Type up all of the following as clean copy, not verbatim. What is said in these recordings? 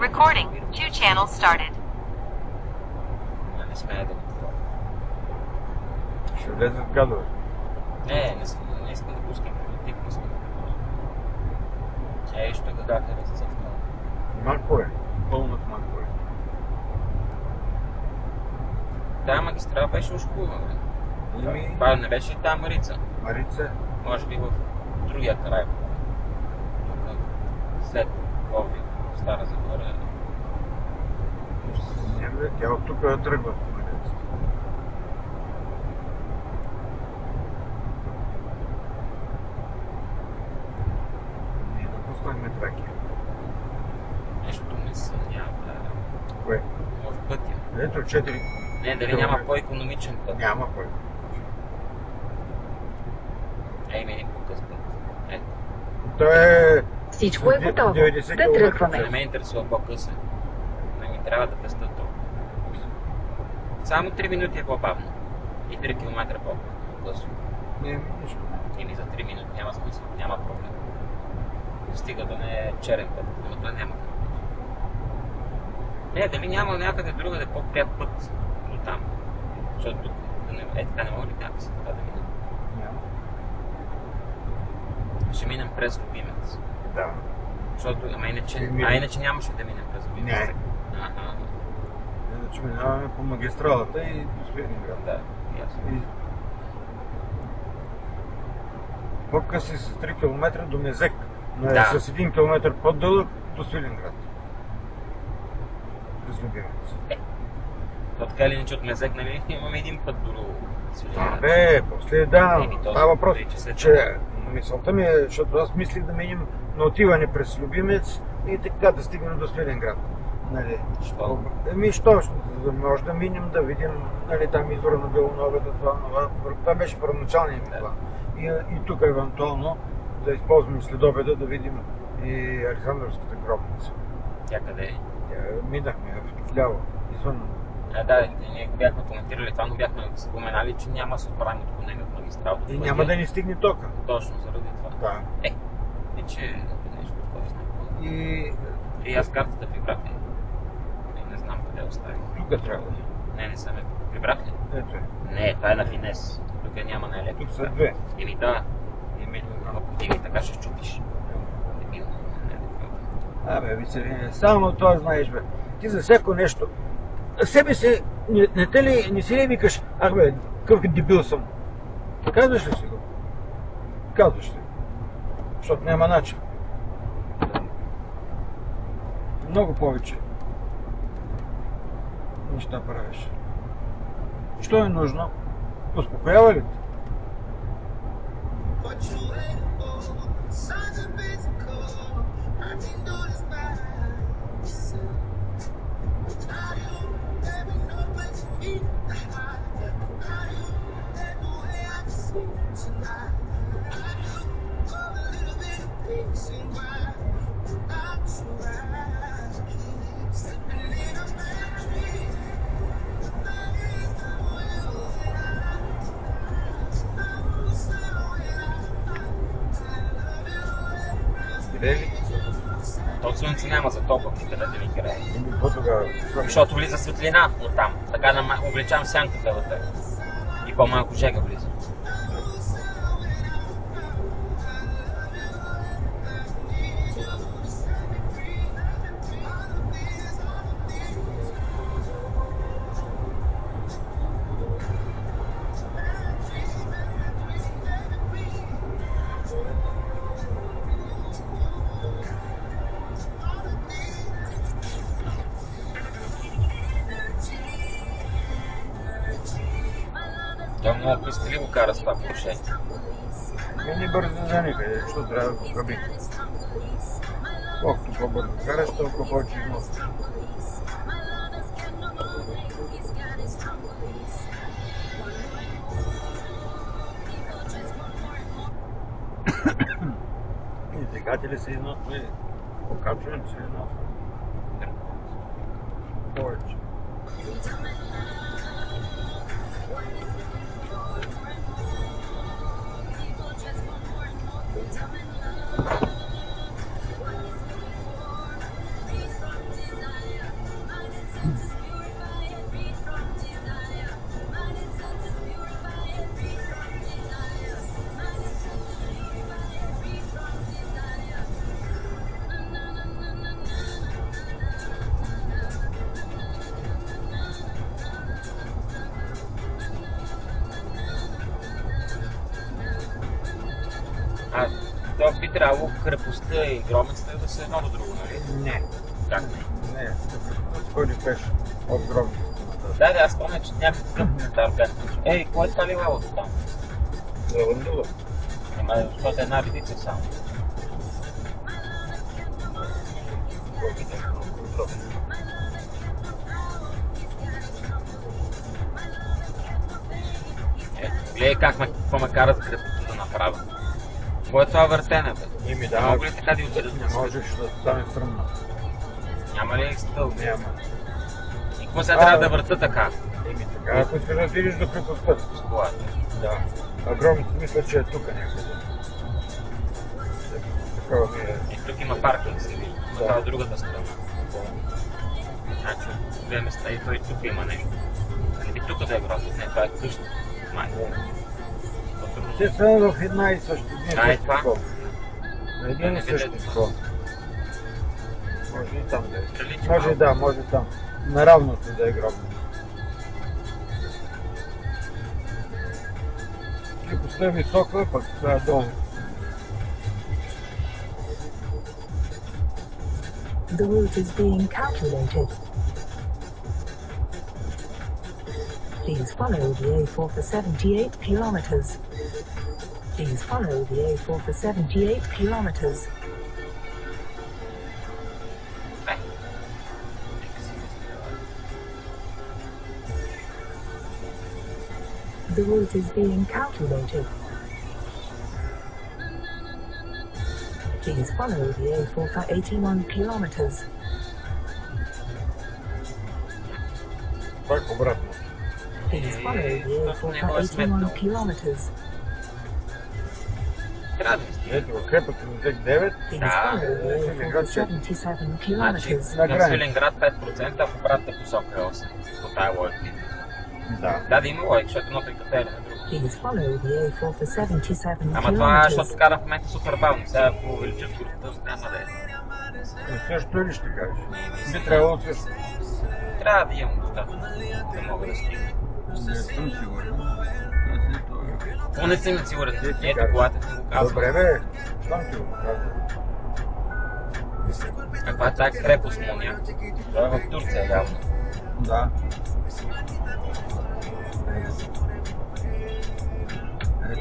Recording. 2 channels started. Не смея да го говоря. Ще влезат гадове. Не искам да пускам политик, не искам да говоря. Що да хареса в това. Манко е. Пълнат манко е. Тая магистрала беше уж хубава, бе. Това не беше и тая Марица. Марица? Може би в другия край. Тук, след Пловдив, Стара Загора. Не, бе, тя от тук тръгва. Ние допуснахме Тракия. Нещо не съмнява. Кое? Може пътя. Ето 4. Не, дали няма по-икономичен път? Няма кой. Ей, един по-къс път. Ето. То е... Всичко е готово. Да тръгваме. Не ме интересува по-късен. Не ми трябва да теста толкова. Само 3 минути е по-бавно. И 3 км по-късно. Не, нищо. Или за 3 минути няма смисъл, няма проблем. Стига да не е черен път, но той няма. Не, дали няма някъде другаде по-пряк път до там. Защото тук, така не мога ли някакси така да минем? Няма. Ще минем през Любимец. Да. Защото, иначе нямаше да минем през Любимец. Не. Иначе минаваме по магистралата и до Свиленград. Да, ясно. По-къси с 3 км до Мезек, но Да. с 1 км по-дълъг до Свиленград. През Любимец. То така или иначе от Мезек, нали, имаме един път до Свиленград. Бе, после да, това въпрос, че мисълта ми е, защото аз мислих да минем на отиване през Любимец и така да стигнем до Свиленград. Нали? Що? Що? За да може да минем, да видим, нали, там извора на Белоновата, това беше първоначалният ми план. И тук евентуално да използваме следобеда да видим и Александровската гробница. Тя къде е? Минахме вляво, извън. Да, ние бяхме коментирали това, но бяхме споменали, че няма събрани отклонение от магистралата. И няма да ни стигне тока. Точно заради това. Да. И че нещо такова сме. И аз картата прибрах ли? Не знам къде оставих. тук трябва. Не съм я прибрах ли? Ето е. Не, това е на Финес. Тук няма на Електро. Тук са две. Еми да. Еми така ще щупиш. Абе, Вицелине, само това знаеш, бе. Ти за всяко нещо. Себе си, не си ли викаш, ах бе, какъв дебил съм. Казваш ли си го? Казваш ли. Защото няма начин. Много повече неща правиш. Що е нужно? Успокоява ли те? То слънце няма за толкова, къде да ви грее. Какво тогава? Защото влиза светлина оттам. Така обличам сянката вътре. И по-малко жега влиза. Той много пестеливо кара с това положение. Не бързо заниха, защото трябва да го хаби. Колкото по-бързо караш, толкова повече износ. И двигатели се износва, и покачването се износва. Повече. То би трябвало крепостта и гробницата да са едно до друго, нали? Не. Как не? Не, сходи пеш от гробницата. Да, аз спомня, че някакъв коментар бях. Ей, кой е това лилавото там? Лавандула. Ама, защото една редица само. Гледай какво ме кара с крепостта да направя. Кое е това въртене, бе? Еми да, мога ли така да отидат? Не можеш да стане стръмно. Няма ли стълб? Няма. И какво сега трябва да върта така? Еми така, ако искаш да отидеш до крепостта. С колата. Да. А гробница мисля, че е тук някъде. Такова ми е. И тук има паркинг, се вижда. Това е другата страна. Значи, две места и той тук има нещо. Нали би тук да е гробница? Не, това е къща. Май. Те са в една и съща. Да, е това. На един и същи такова. Може и там да е. Прилича Може и да, може там. Наравното да е гробница. Крепостта е висока, пък това е долу. The route is being calculated. Please follow the A4 for 78 kilometers. Please follow the A4 for 78 kilometers. The route is being calculated. Please follow the A4 for 81 kilometers. Пак обратно. Please follow the A4 for 81 kilometers. Трябва да ми стига. Ето, крепата на ЗЕК 9. Please Да. follow the A4 for 77 Значи, kilometers. На на граница. Свиленград 5%, а в обратната посока е 8%. По тая логика. Да. Да има логика, защото едното е катере на друго. Please follow the A4 for 77 Ама това, защото kilometers. кара в момента супер бавно. Сега ако увеличат скоростта, няма да е. Но също ли ще кажеш? Би трябвало също. Трябва да имам достатъчно, да мога да стигна. Не съм сигурен. Какво не съм сигурен? Ти Ето кажеш. колата ти го казва. Добре бе, щом ти го казвам. Каква е тази крепост Мония? Това е в Турция явно. Да.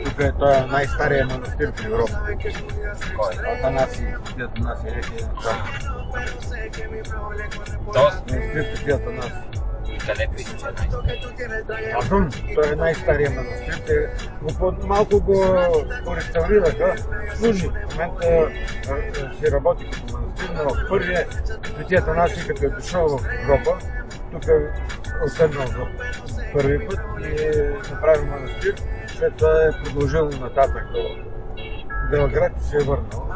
Тук е той най-стария манастир в Европа. Кой? Атанаси, Свети Атанаси, еки там. Тоест, Манастир Свети Атанаси. и къде пише, че е най-стария? Атун, той е най-стария манастир. Те малко го реставрираха. Служи. В момента си работи като манастир, но първият Свети Атанаси, като е дошъл в Европа, тук е оседнал за първи път и е направил манастир. След това е продължил нататък до Белград и се е върнал.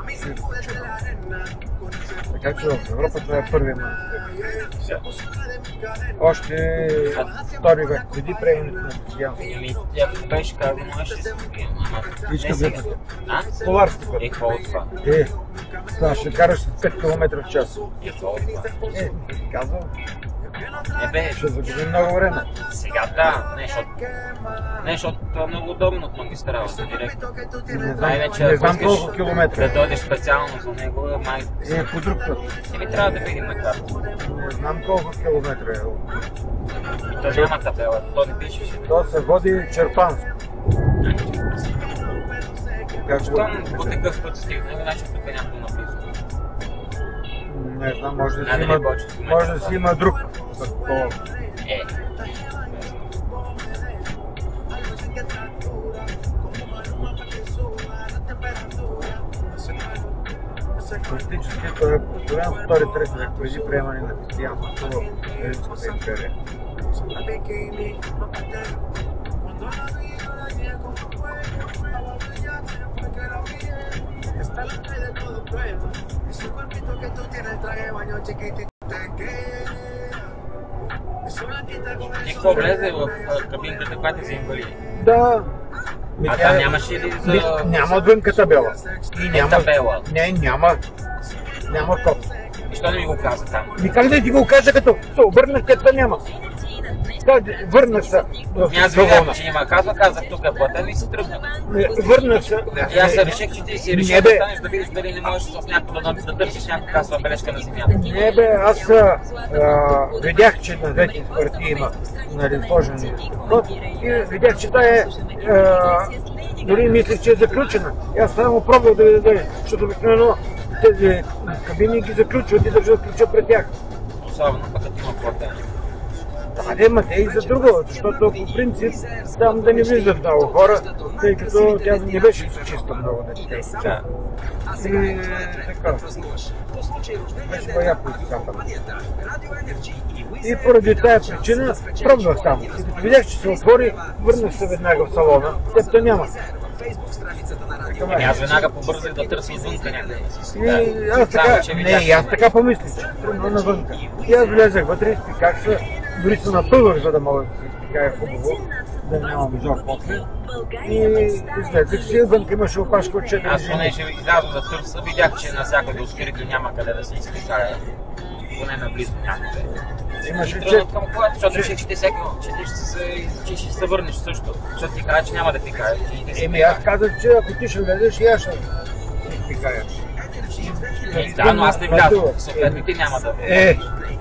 Така че в Европа това е първият манастир. Още втори век, преди приемането на християнство. Ами, тя беше как го можеше да се покрием, ама... Вижка не сега. бе. А? Коларски път. Е, какво от това? Това ще караш с 5 км в час. Е, какво от това? Ти казвам, Не бе, ще загуби много време. сега да, защото това е много удобно от магистралата, директно. Не знам колко километра. Да дойдеш специално за него, май... По друг път. Еми трябва да видим на карта. Не знам колко километра е. И то няма табела, то не пишеше. То се води Черпанско. Как Щом по такъв път стигна, значи тук е някакво наблизо. Не знам, може да си Надали има, повече километри. може да си има друг. Е. Фактически той е построен в 2-3 век преди приемане на християнството в Римската империя. И какво влезе в кабинката, която за инвалиди? Да. А там нямаше ли за... Няма отвънка табела. И няма табела. Не, няма. Няма код. И що не ми го каза там? Как да ти го кажа, като се обърнеш, където няма? върнах се в Аз салона. видях, че има казва, казах тук е платен и се тръгна. Върнах се. И аз се реших, че ти си решил Не, да бе. станеш да видиш дали не можеш с някакво да търсиш някаква бележка на земята. Не бе, аз видях, че на двете партии има сложен код и видях, че тая дори мислех, че е заключена. И аз само пробвах да видя, защото обикновено тези кабини ги заключват и държат ключа пред тях. Особено пък като има платен. Да, ма те и за друго, защото по принцип там да не влизат много хора, тъй като тя не беше чиста много да Да. И така. Беше по-яко изкапана. И поради тая причина пробвах там. И като видях, че се отвори, върнах се веднага в салона. Тебто няма. Ами аз веднага побързах да търся отвънка някъде. И аз така, не, и аз така помислих, че тръгна навънка. И аз влезах вътре, изпиках се, дори се напълвах, за да мога да се изпикая хубаво, да нямам изор после. И излезах си, вънка имаше опашка от 4 Аз жени. понеже излязох да търся, видях, че навсякъде открито няма къде да се изпикая. Поне наблизо някъде. Имаше И тръгнах към колата, защото реших, че ти ще се върнеш също. Защото ти каза, че няма да пикаеш. Еми аз казах, че ако ти ще влезеш, и аз ще изпикая. Да, но аз не влязох. Съответно ти няма да.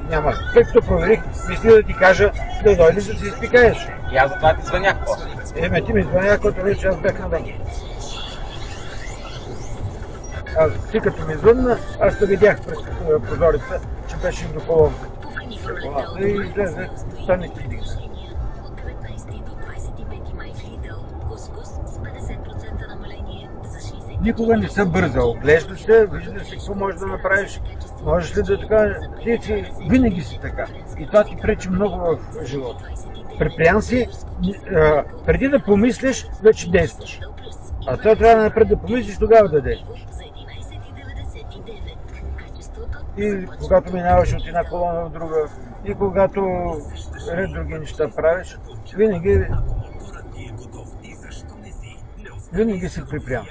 Няма. След като проверих, мисля да ти кажа да дойдеш да си изпикаеш. И аз затова ти звънях после. Ти ми звъня, като вече аз бях навън. Ти като ми звънна, аз те видях през прозореца, че беше до колонката. И излезе, стане ти дигна. Никога не съм бързал. Глежда се, вижда се какво можеш да направиш. Можеш ли да така... Ти си винаги си така. И това ти пречи много в живота. Припрян си, преди да помислиш, вече действаш. А това трябва напред да помислиш, тогава да действаш. И когато минаваш от една колона в друга, и когато ред други неща правиш, винаги си припрян.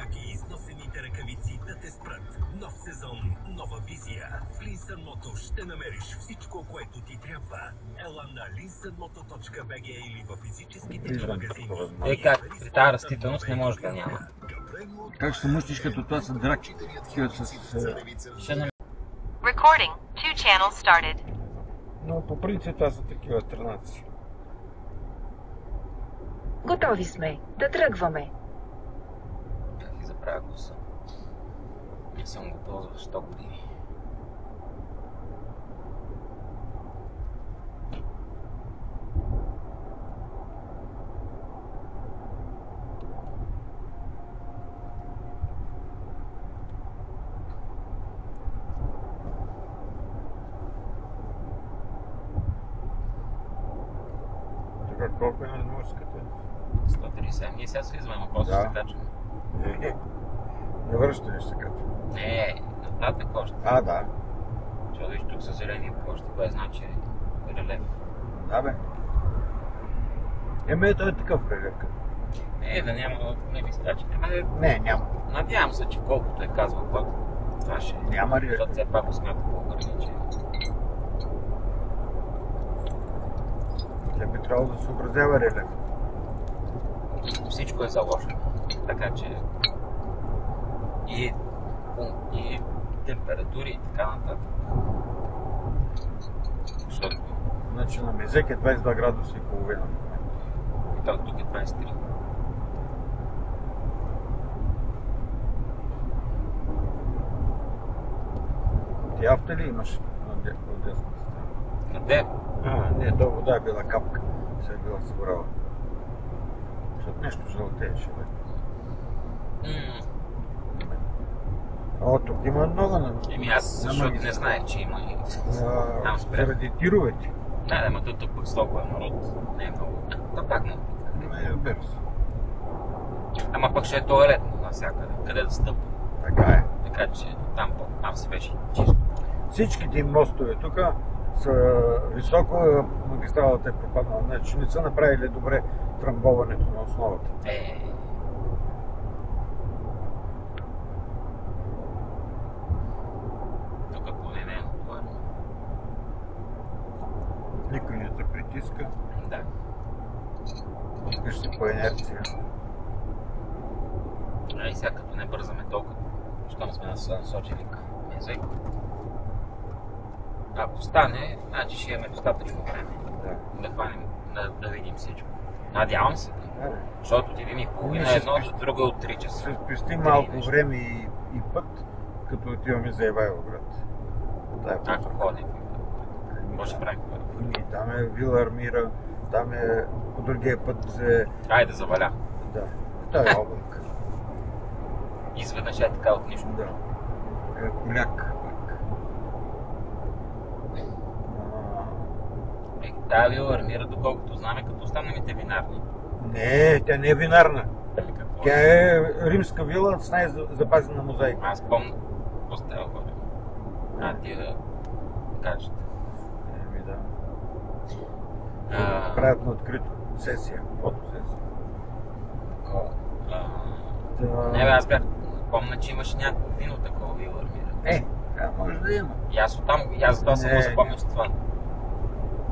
Ще намериш всичко, което ти трябва. Ела на linsenmoto.bg или във физическите магазини. Как при тази растителност не може да няма. Как ще се мъщиш като това са драчи? Ще намериш. Recording. 2 channels started. Но по принцип това са такива странаци. Готови сме. Да тръгваме. Как и забравя гласа. Не съм го ползвал 100 години. Колко е надморската? 137. Ние сега слизваме, после се качваме. Не връща ли се качва? Не, нататък още. Да. Защото виж тук са зелени площи, кое значи релеф. Да бе. Той е такъв релеф. Да няма, не ми стачи. Не, няма. Надявам се, че колкото е казвал Клод, това ще... Няма релеф. Защото все пак го смята по-ограничен. Тя би трябвало да съобразява релеф. Всичко е заложено. Така че и температури и така нататък. Защото... Значи на Мезек е 22 градуса и половина. И тук е 23. Ти авто ли имаш от десната страна? Къде? Не, то вода е била капка. Се е била събрала. Защото нещо жълтееше. Тук има много на... Аз защото не знаех, че има и... Там спрям. Заради тировете. Да, ама тук пък с толкова народ не е много. Пак много. Разбира се. Ама пък ще е туалетно навсякъде, къде да стъпа. Така е. Така че там си беше чисто. Всичките им мостове тук са високо, магистралата е пропаднала. Значи не са направили добре трамбоването на основата. Тук поне не е натоварено. Никой не те притиска. Да. Виж се по инерция. И сега като не бързаме толкова, щом сме насочили към език. Ако стане, значи ще имаме достатъчно време да хванем, да видим всичко. Надявам се. Да. Защото от 1:30 Ще едно, друго от 3 часа. Ще спести малко време и път, като отиваме за Ивайловград. Ако ходим. Какво ще правим? Там е Вила Армира, там е по другия път Айде да заваля. Да, това е облак. Изведнъж е така от нищо. Да. Коляк пак. Тая Вила Армира, доколкото знаме, като останалите винарни. Не, тя не е винарна. Какво? Тя е римска вила с най-запазена мозайка. Аз помня, какво става горе? Ти да кажете. Да. А, Правят на открито. Сесия, фотосесия. Не бе, аз бях, помня, че имаше някакво вино такова Вила Армира. Може да има. И аз оттам, аз затова съм го запомнил с това.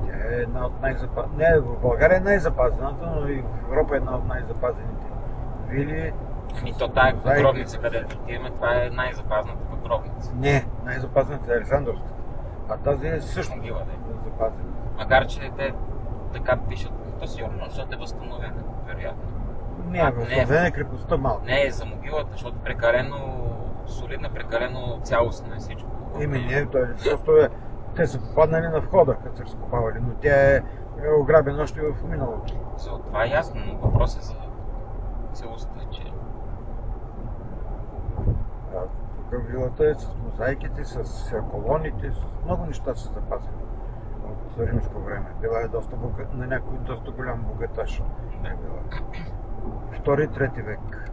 Тя е една от най-запазените. Не, в България е най-запазената, но и в Европа е една от най-запазените вили. То тая гробница, където отиваме, това е най-запазната гробница. Не, най-запазената е Александровската. А тази е също Могила, да. запазена. Макар, че те така пишат, то сигурно, защото е възстановена, вероятно. Не, възстановена е крепостта малко. Не, е за могилата, защото прекалено солидна, прекалено цялостна е всичко. Не, просто те са попаднали на входа, като са разкопавали, но тя е ограбена още в миналото. За това е ясно, но въпрос е за целостта, че... Тук вилата е с мозайките, с колоните, с много неща са запазени от римско време. Била е на някой доста голям богаташ. Втори и трети век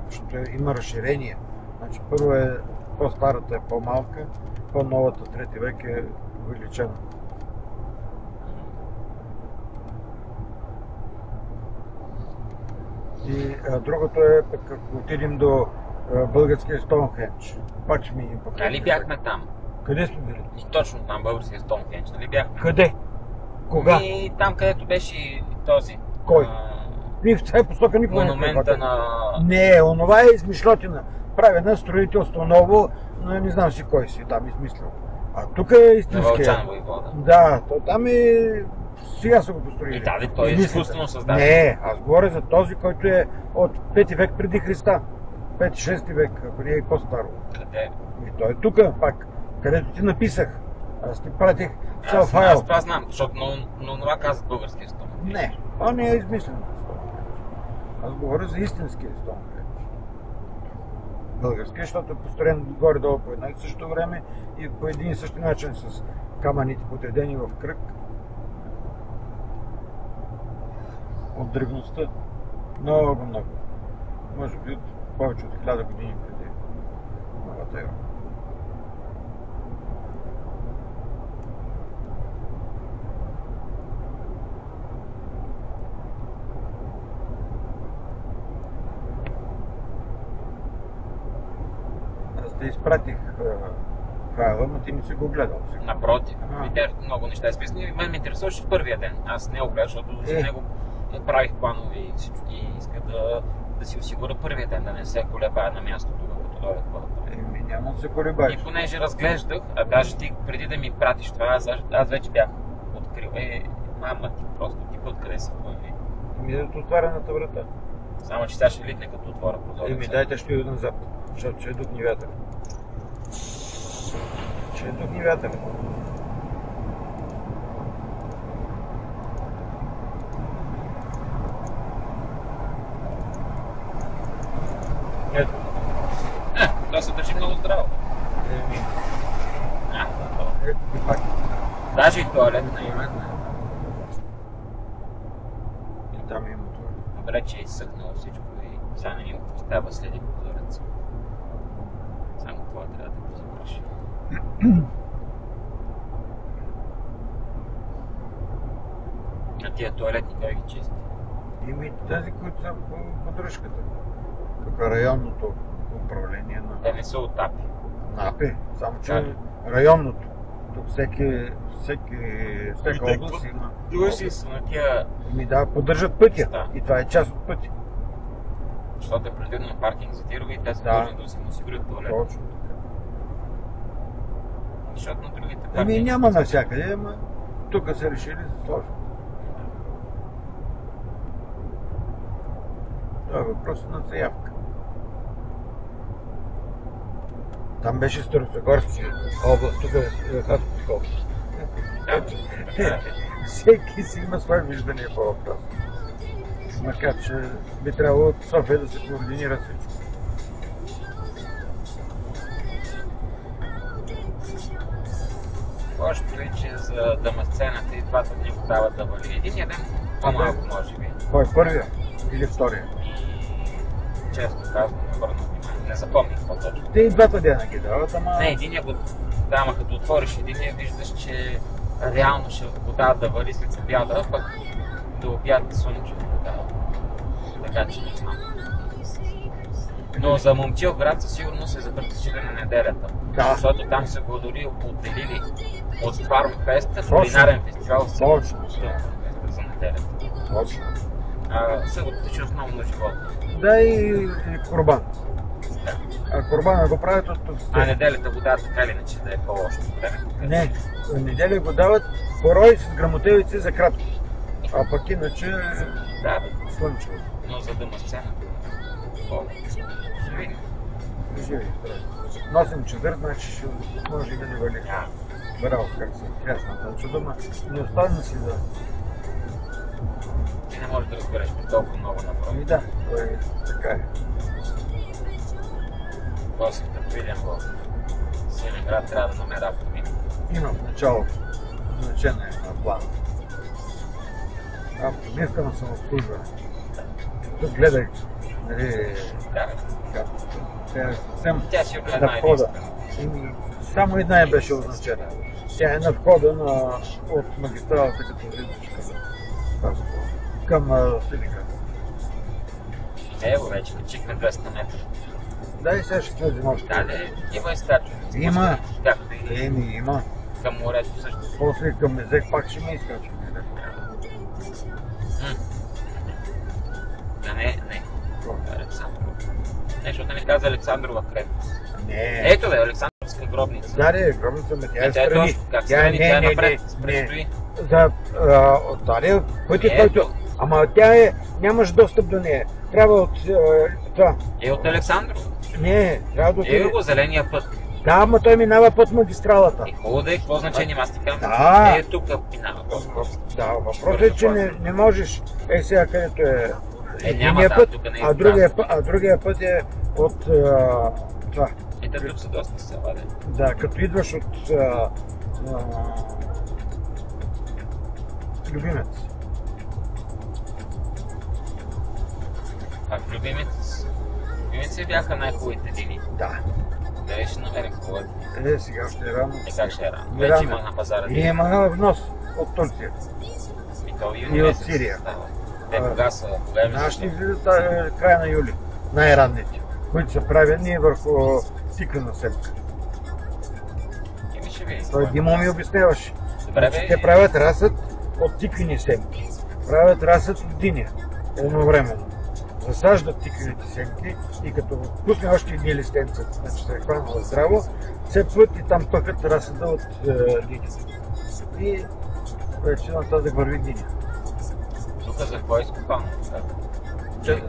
защото има разширение. Значи, първо е по-старата е по-малка, по-новата трети век е увеличена. И другото е, ако отидем до българския Стоунхендж, пак ще минем по Нали бяхме там? Къде сме били? И точно там, българския Стоунхендж, нали бяхме? Къде? Кога? И там, където беше този... Кой? Ние в тази посока никога монумента на... Не, онова е измишлотина. Правена строителство ново, но не знам си кой си там измислил. А тук е истинския. Вълчан войвода. Да, то там е... Сега са го построили. И да, той е изкуствено създаден. Не, аз говоря за този, който е от 5 век преди Христа. 5-6 век, ако не е и по-старо. Къде? И той е тук пак, където ти написах. Аз ти пратих цял файл. Аз това знам, защото но това каза българския Стоунхендж. Не, това не е измислено. Аз говоря за истинския Стоунхендж. Български, защото е построен горе-долу по едно и също време и по един и същи начин с камъните подредени в кръг. От древността. Много. Може би повече от 1000 години преди новата ера. Аз те изпратих файла, но ти не си го гледал. Напротив, видях много неща изписани. Мен ме интересуваше в първия ден. Аз не го гледах, защото за него правих планове и всичко. И исках да си осигуря първия ден, да не се колебая на място тук, като дойдах какво да правя. Няма да се колебаеш. И понеже разглеждах, а даже ти преди да ми пратиш това, аз вече бях открил. Мама ти просто, ти откъде се появи? От отварената врата. Само че сега ще литне като отворя прозореца. Дайте ще ида назад, защото ще духне вятър. Ще духне вятър. Ето. Това се държи много здраво. Ето ти пак. Даже и туалетна има. И там има това. Добре, че е изсъхнало всичко и сега не им става следи прозореца. Само това трябва да го запраши. А тия туалетни кой ги чисти? Ими тези, които са по поддръжката. Тук е районното управление на Те не са от АПИ. АПИ, само че районното. Тук всеки област има. Чуваш си са на тия, Да, поддържат пътя. Да. И това е част от пътя. защото е предвидено паркинг за тирове и те са Да. длъжни да си осигурят туалет. Точно. Защото на другите Ами паркинги... няма навсякъде, ама тук са решили да сложат. Това е въпрос на заявка. Там беше Старозагорски област, тук е Хасковска. Да, така е. Всеки си има свое виждане по въпрос. Макар че би трябвало от София да се координира всичко. Лошото е, че за дъмасцената и двата дни го дават да вали. Единия ден по-малко може би. Кой е първия или втория? И често казвам, не обърна внимание. Не запомних по-точно. Те и двата дена ги дават, ама... Не, единия го дама, като отвориш единия, виждаш, че реално ще го дават да вали след обяда, пък до обяд слънчево го дават. Така че не знам. Но за Момчилград със сигурност се запретичили на неделята. Да. Защото там са го дори отделили от Фармфеста, Точно. кулинарен фестивал с Точно. за неделята. Точно. Събота тече основно на живота. Да, и Курбан. А Курбана го правят от... А неделята го дават така или иначе да е по-лошо време. Не, в неделя го дават порой с грамотевици за кратко. А пък иначе Да, слънчево. но за дъмасцената. Ще видим. Живи. Носим чадър, значи ще може и да не вали. Браво, как се трясната чудома. Не остана си да... Ти не можеш да разбереш толкова много направо. Ами да, това е така е. После като видим в Силинград, трябва да намеря автомобил. Има в началото значение на плана. Автомобилка на самообслужване. Тук гледах, нали, Да, как тя е съвсем тя си огледа на входа. най-единствено. Само една е беше означена. Тя е на входа от магистралата, като влизаш към Силинград. Ево, вече качихме 200 метра. Да, и сега ще влезем още. Дале има и стачове. Има. Както и Има. към морето също. После към Мезек пак ще ме изкачваме. Да, не. Александрова. Не, защото не каза Александрова крепост. Не. Ето бе, Александровска гробница. Да, гробница, ме тя е Ето, страни. как страни, тя е напред. Предстои. За Дария пътя, Ето. който... Ама тя е... Нямаш достъп до нея. Трябва от това. Е от Александрова. Не, трябва да отиде. Е го зеления път. Да, ама той минава под магистралата. Е хубаво да е, какво значение, аз ти казвам. Да. Е тук минава. Да, въпросът е, че не можеш. Сега където е няма единия да, път, тук не е а другия път е от това. И тук са доста села, Да, като идваш от Любимец. А в Любимец бяха най-хубавите дни. Да. Дали ще намерим хубавите? Сега ще е рано. Как ще е рано? Не Вече рано. има на пазара. И има внос от Турция. И то юни И от месец Сирия. става. Те кога са? Кога е Нашите месец? излизат края на юли. Най-ранните, които са правени върху тикана семка. Еми ще видим. Той Димо ми обясняваше. Добре, Значи, бе. те правят разсъд от тиквени семки. Правят разсъд от диня. Едновременно. Засаждат тиквените семки и като пусне още едни листенца, значи се е хванала здраво, цепват и там пъкат разсъда от диня. И вече нататък върви диня. Тук за какво е изкопано? Че-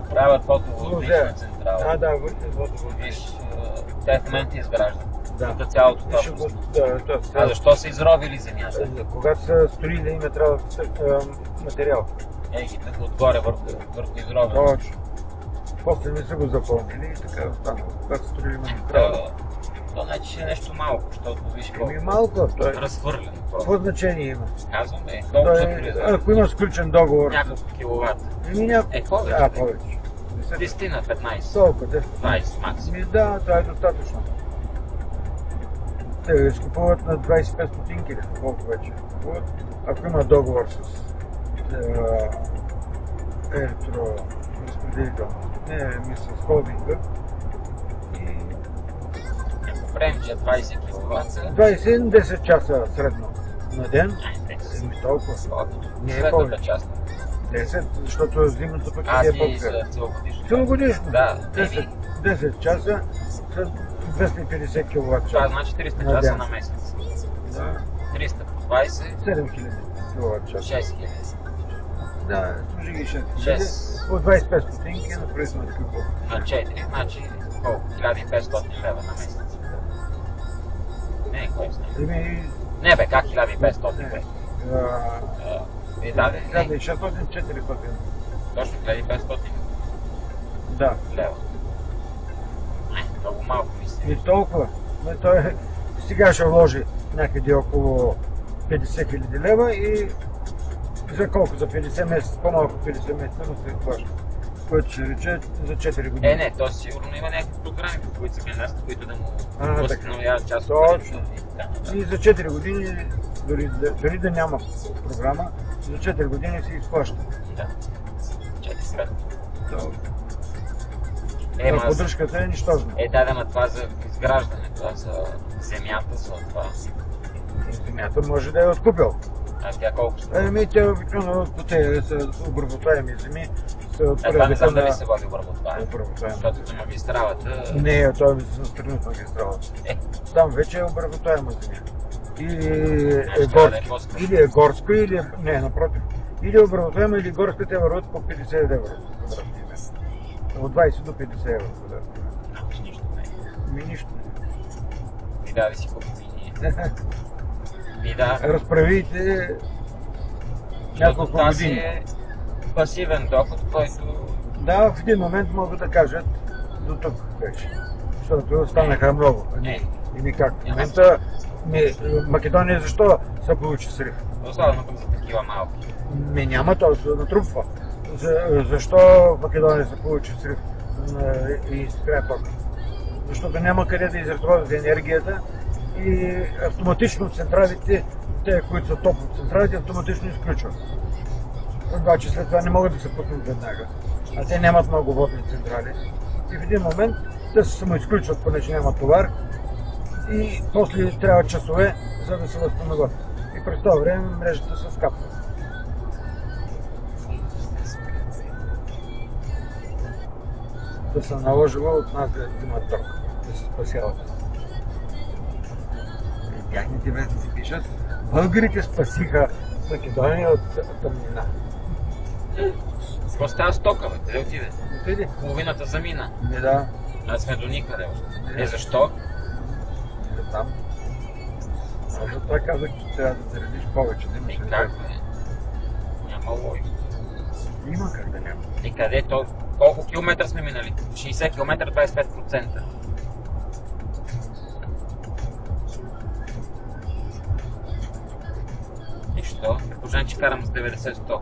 Правят фотоволтаична централа. Да, водовод. Виж, те в момента изграждат. Да. Тук цялото това Ще го- пусна. да, Защо са изровили земята? когато са строили, им е трябва материал. Ги така отгоре върху изровено. Точно. После не са го запълнили и така е останало. Когато строили магистрала. То значи ще е нещо малко, защото виж колко Малко, той разхвърлено какво просто. значение има? Казвам, колко ще влиза? Ако има сключен договор, Няколко киловата. Повече. Повече. 10 на 15. Толкова, 20 максимум. Да, това е достатъчно. Те изкупуват на 25 стотинки или колко вече купуват. Ако има договор с електроразпределително, не, мисля с холдинга и приемем, че 20 киловатта. 20-10 часа средно на ден. Толкова. Не е Средната повече. част. 10, защото зимното пък А, е ти по-късно. за целогодишно. Целогодишно. Да. 10 часа са 250 киловатт Това часа. значи 300 на часа ден. на месец. Да. 300 по 20, 7000 киловатт часа. 6000. Да, служи ги 6. 6 По 25 стотинки на пресметка колко. на 4, значи колко? 1500 лева на месец. Не, кой знае. Еми, Не бе, как 1500 бе? И даде, 1600-400. точно 1500 Да. лева. Не, много малко мисля. И толкова. Но той сега ще вложи някъде около 50 хиляди лева и за колко? За 50 месеца, по-малко 50 месеца, но се плаща. Което ще рече за 4 години. Не, то сигурно има някакви програми, по които са кандидатстват, които да му А, възстановяват част от Точно. парите и така нататък. И за 4 години, дори да няма програма, за 4 години се изплаща. Да. 4 Поддръжката е нищожна. да, ама това за изграждане, това за земята, за това. Земята може да е откупил. А тя колко ще? Ами те обикновено по те са обработаеми земи. Това не знам дали се води обработваем. Обработваем. Защото за магистралата... Не, той е на страни от магистралата. Там вече е обработаема земя. Или е горска. Или е горска, или е... Не, напротив. Или е обработваема, или горска, те върват по 50 евро. От 20 до 50 евро. Нищо не е. Ми нищо. И да си купим и ние. И да. Разправите няколко това си години. е пасивен доход, който... Да, в един момент могат да кажат до тук вече. Защото станаха много. Еми как? В момента Македония защо се получи срив? Особено за такива малки. Няма, то се натрупва. Защо Македония се получи срив и спря ток? Защото няма къде да изразходят енергията и автоматично централите, те, които са топ от централите, автоматично изключват. Обаче след това не могат да се пуснат веднага. А те нямат много водни централи. И в един момент те се самоизключват, понеже нямат товар. И после трябва часове, за да се възстановят. И през това време мрежата се скапва. Да се наложило от нас да взимат ток, да се спасяват. И тяхните вестници пишат: българите спасиха Македония от тъмнина. Какво става с тока, бе? Къде отиде? Отиде? Половината замина. Не, да. А сме до никъде още. Защо? Не там. А затова казах, че трябва да заредиш повече, да имаш И как, бе? Няма логика. Има как да няма. И къде то? Колко километра сме минали? 60 км, 25%. И що? Предположение, че карам с 90-100.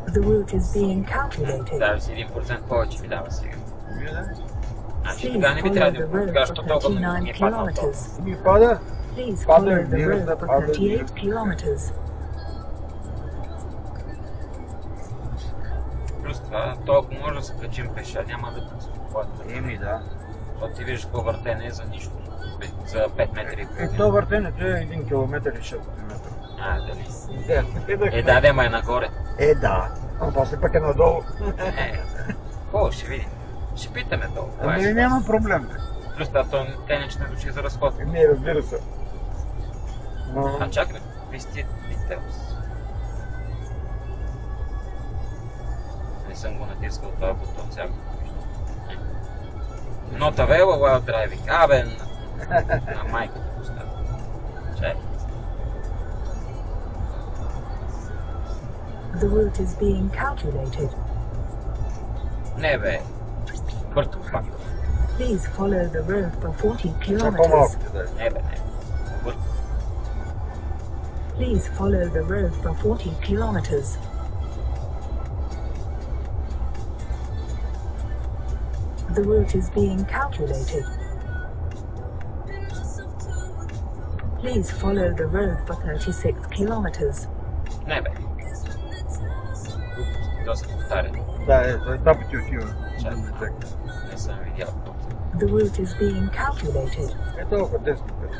The route is being calculated. Даже си 1% повече ми дава сега. Значи Please тогава не би follow трябвало the да road тогава, for защото толкова не 39 е паднал толкова. kilometers. Ми пада, Please Father, follow the here's road the for father, 38 here's- kilometers. Плюс това, толкова може да се качим пеша, няма да се Еми да. защото ти виждаш какво въртене е за нищо. За 5 метри и Е, половина. то въртенето е 1 км и 6 метра. А, дали? Да, Ма е нагоре. Да. А после пък е надолу. Какво ще видим? Ще питаме долу. Ами няма проблем. Плюс това, те не души за разход. Не, разбира се. Но... А чакай, какви сте details? Не съм го натискал това бутон, сега го виждам. Not available while driving. Абе, на майката поставя. Чай. The route is being calculated. Не бе. Бърто пак. Please follow the road for 40 Са kilometers. по-малко да е. Не бе, не. Бърто. Please follow the road for 40 kilometers. The route is being calculated. Please follow the road for 36 kilometers. Не бе. Глупости, то се повтаря. Да, за два пъти отива. Чак. Не съм видял. The route is being calculated. Е толкова 10 пъти.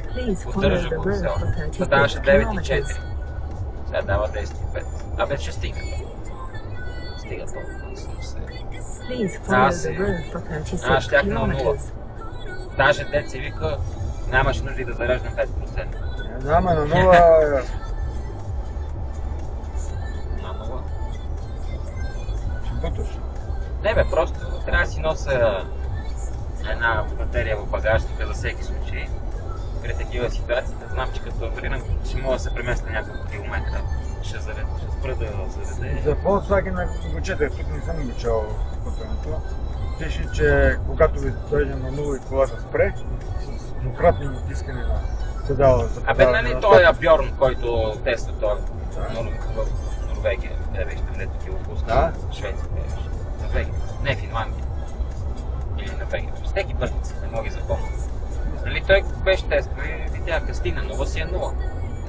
Please follow Поддържа the го road цяло. for Това даваше 36 9,4. kilometers. Сега дава 10,5. Абе, ще стига. Стига толкова. Please follow Аз the е- road for 36 аз щях на нула. kilometers. Даже деца вика, нямаше нужда и да зареждам 5%. Няма на нова. На нула. Ще буташ. Не бе, просто трябва да си нося една батерия в багажника за всеки случай. При такива ситуации, да знам, че като аварирам, ще мога да се преместя няколко километра. Ще спра да заведе. За Volkswagen го четах, тук не съм обичал пътването. Пише, че когато ви дойде на нула и колата спре, с двукратно натискане на педала за Абе, педала нали на той е Бьорн, който тества това Да. в Норвегия. Къде беше, където ги отпуска? Да. Швеция, къде беше? Норвегия. Не, Финландия. Или Норвегия. Всеки път не мога ги запомня. Нали той беше тества и видя, като стигна нула си е нула.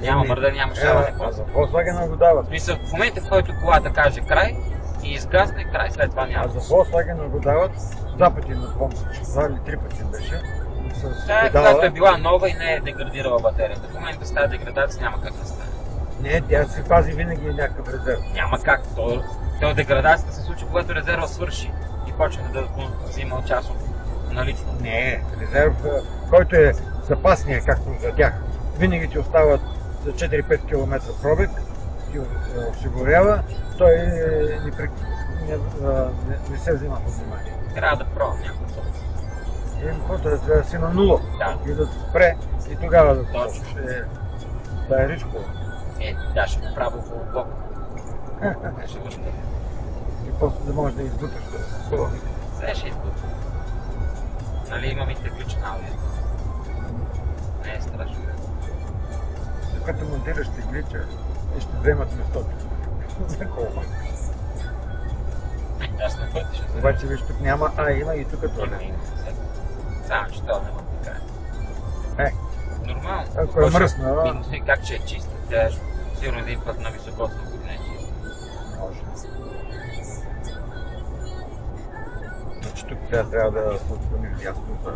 Няма мърда, няма шаване. А за Volkswagen го дават. В смисъл, в момента, в който колата каже край и изгасне край, след това А няма. за Volkswagen го дават два пъти на помощ. Два или три пъти беше. С Тя е педала. когато е била нова и не е деградирала батерията. В момента с тази деградация няма как да стане. Не, тя си пази винаги някакъв резерв. Няма как. То деградацията се случва, когато резерва свърши и почне да взима част от налично. Не, резерв, който е запасния, както за тях. Винаги ти остават за 4-5 км пробег, ти осигурява, той не се взима под внимание. Трябва да пробвам някой път. И просто да си на нула Да. и да се спре и тогава да Точно. да е рисково. Да, ще го правя около блок. Ще го ще. И после да можеш да избуташ. Сега ще избутам. Нали имам и тегличен аудио. Не е страшно. Като монтираш теглича, ще вземат местото. За колма. Аз на пъти ще Обаче виж, тук няма, има и тук туалет. има. Само, че това не го така. Е, Нормално. ако е мръсна, Минус е как че е чиста. Тя е сигурно един път на високосна година е чиста. може. Значи тук сега трябва да се отклоним ясно за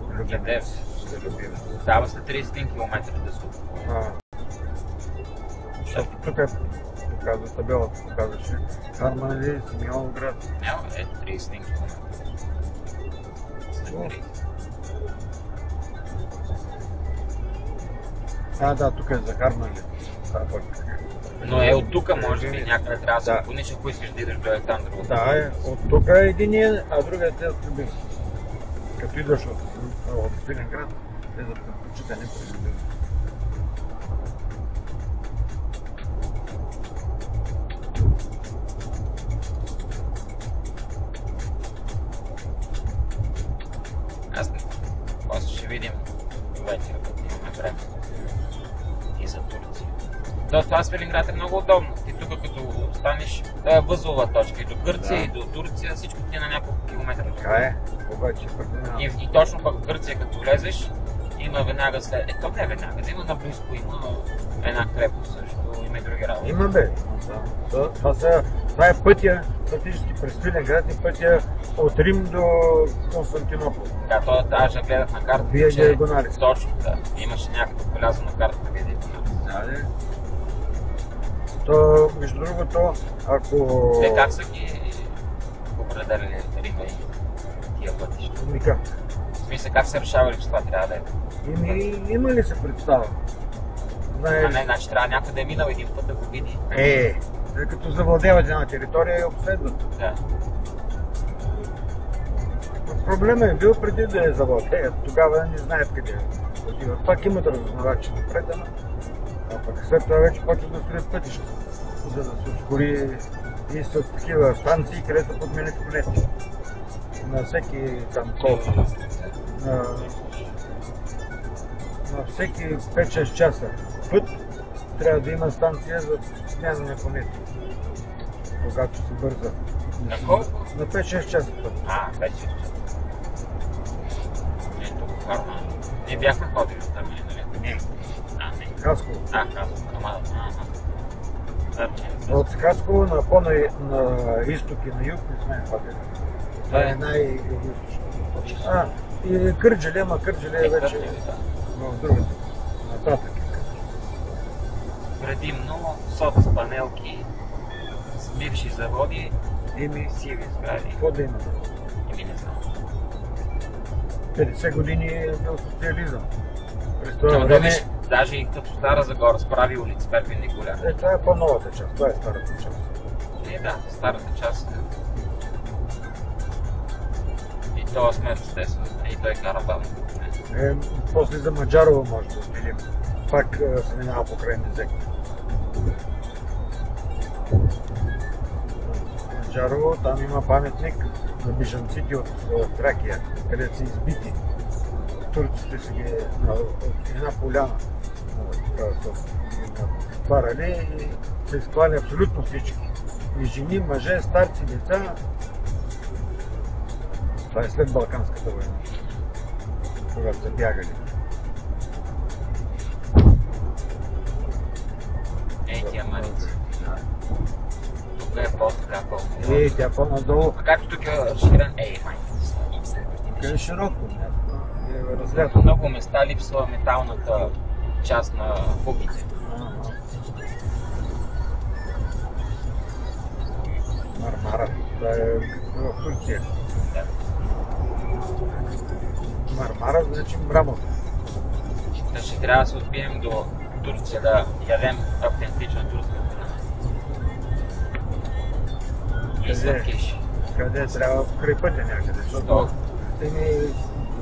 Къде? любимец. За любимец. Дава се 31 км да се отклони. Защото тук е, показва табелата, показваше Харманли, Симеоновград. Няма, ето 31 км. Да, тук е за Харманли. Пък. Но е от тук, може би, някъде трябва да се Да. отклониш, ако искаш да идеш до Александрово. Да, от тук е единия, а другият е от Любимец. Като идваш от Свиленград, е за предпочитане през Любимец. Аз после ще видим вечер, като имаме време. И за Турция. Това Свиленград е много удобно. Ти тук като останеш, това е възлова точка и до Гърция, Да. и до Турция, всичко ти е на няколко километра. Така е, обаче пък няма. И точно пък в Гърция, като влезеш, има веднага след... то не веднага, има наблизко, има една крепост също, има и други работи. Има бе. Това е пътя, фактически през Свиленград и пътя от Рим до Константинопол. Да, аз гледах на карта. Вие че- диагоналис. Точно, да. Имаше някакво белязано на картата, вие диагоналис. Да, де. То, между другото, ако... Те как са ги определили Рима и тия пътища? Мика. В смисъл, как са решавали, че това трябва да е? Има ли се представа? Знаеш, А не, значи трябва някой да е минал един път да го види. тъй като завладяват една територия и обследват. Да. Проблемът е бил преди да е завладеят, тогава не знаят къде отиват. Пак имат разузнавачи напред, а пък след това вече почват да строят пътища, за да се ускори и с такива станции, където подменят колети. На всеки там колко. На всеки 5-6 часа път трябва да има станция за смяна на конети, когато се бърза. На колко? На 5-6 часа път. Вече. Ето, Харман. Ние бяхме ходили там, нали? Не, Не. Хасково. Хасково. От Хасково на по-на изток и на юг не сме ходили. Това е най-източно. И Кърджали, ама Кърджали е вече в другата. Нататък. Предимно соцпанелки с бивши заводи и сиви сгради. Какво да има? Не знам. 50 години е бил социализъм. През това време... Даже и като Стара Загора справи улица перпендикуляр. Това е по-новата част, това е старата част. Старата част. И то смет естествено. И той кара бавно. После за Маджарова може да отидем. Пак се минава покрай Незек. Маджарово, там има паметник на бежанците от Тракия, където са избити. Турците са ги от една поляна парали и са изклали абсолютно всички. И жени, мъже, старци, деца. Това е след Балканската война, когато са бягали. Тия Марица. Тук е по-така пълно. Тя е по-надолу. Макар че тук е разширен, Тук е широко. На много места липсва металната част на фугите. Мармара. Това е в Турция. Да. Мармара значи мрамор. Да ще трябва да се отбием до Турция да ядем автентична турска храна. И сладкиш. Къде трябва край пътя някъде, защото...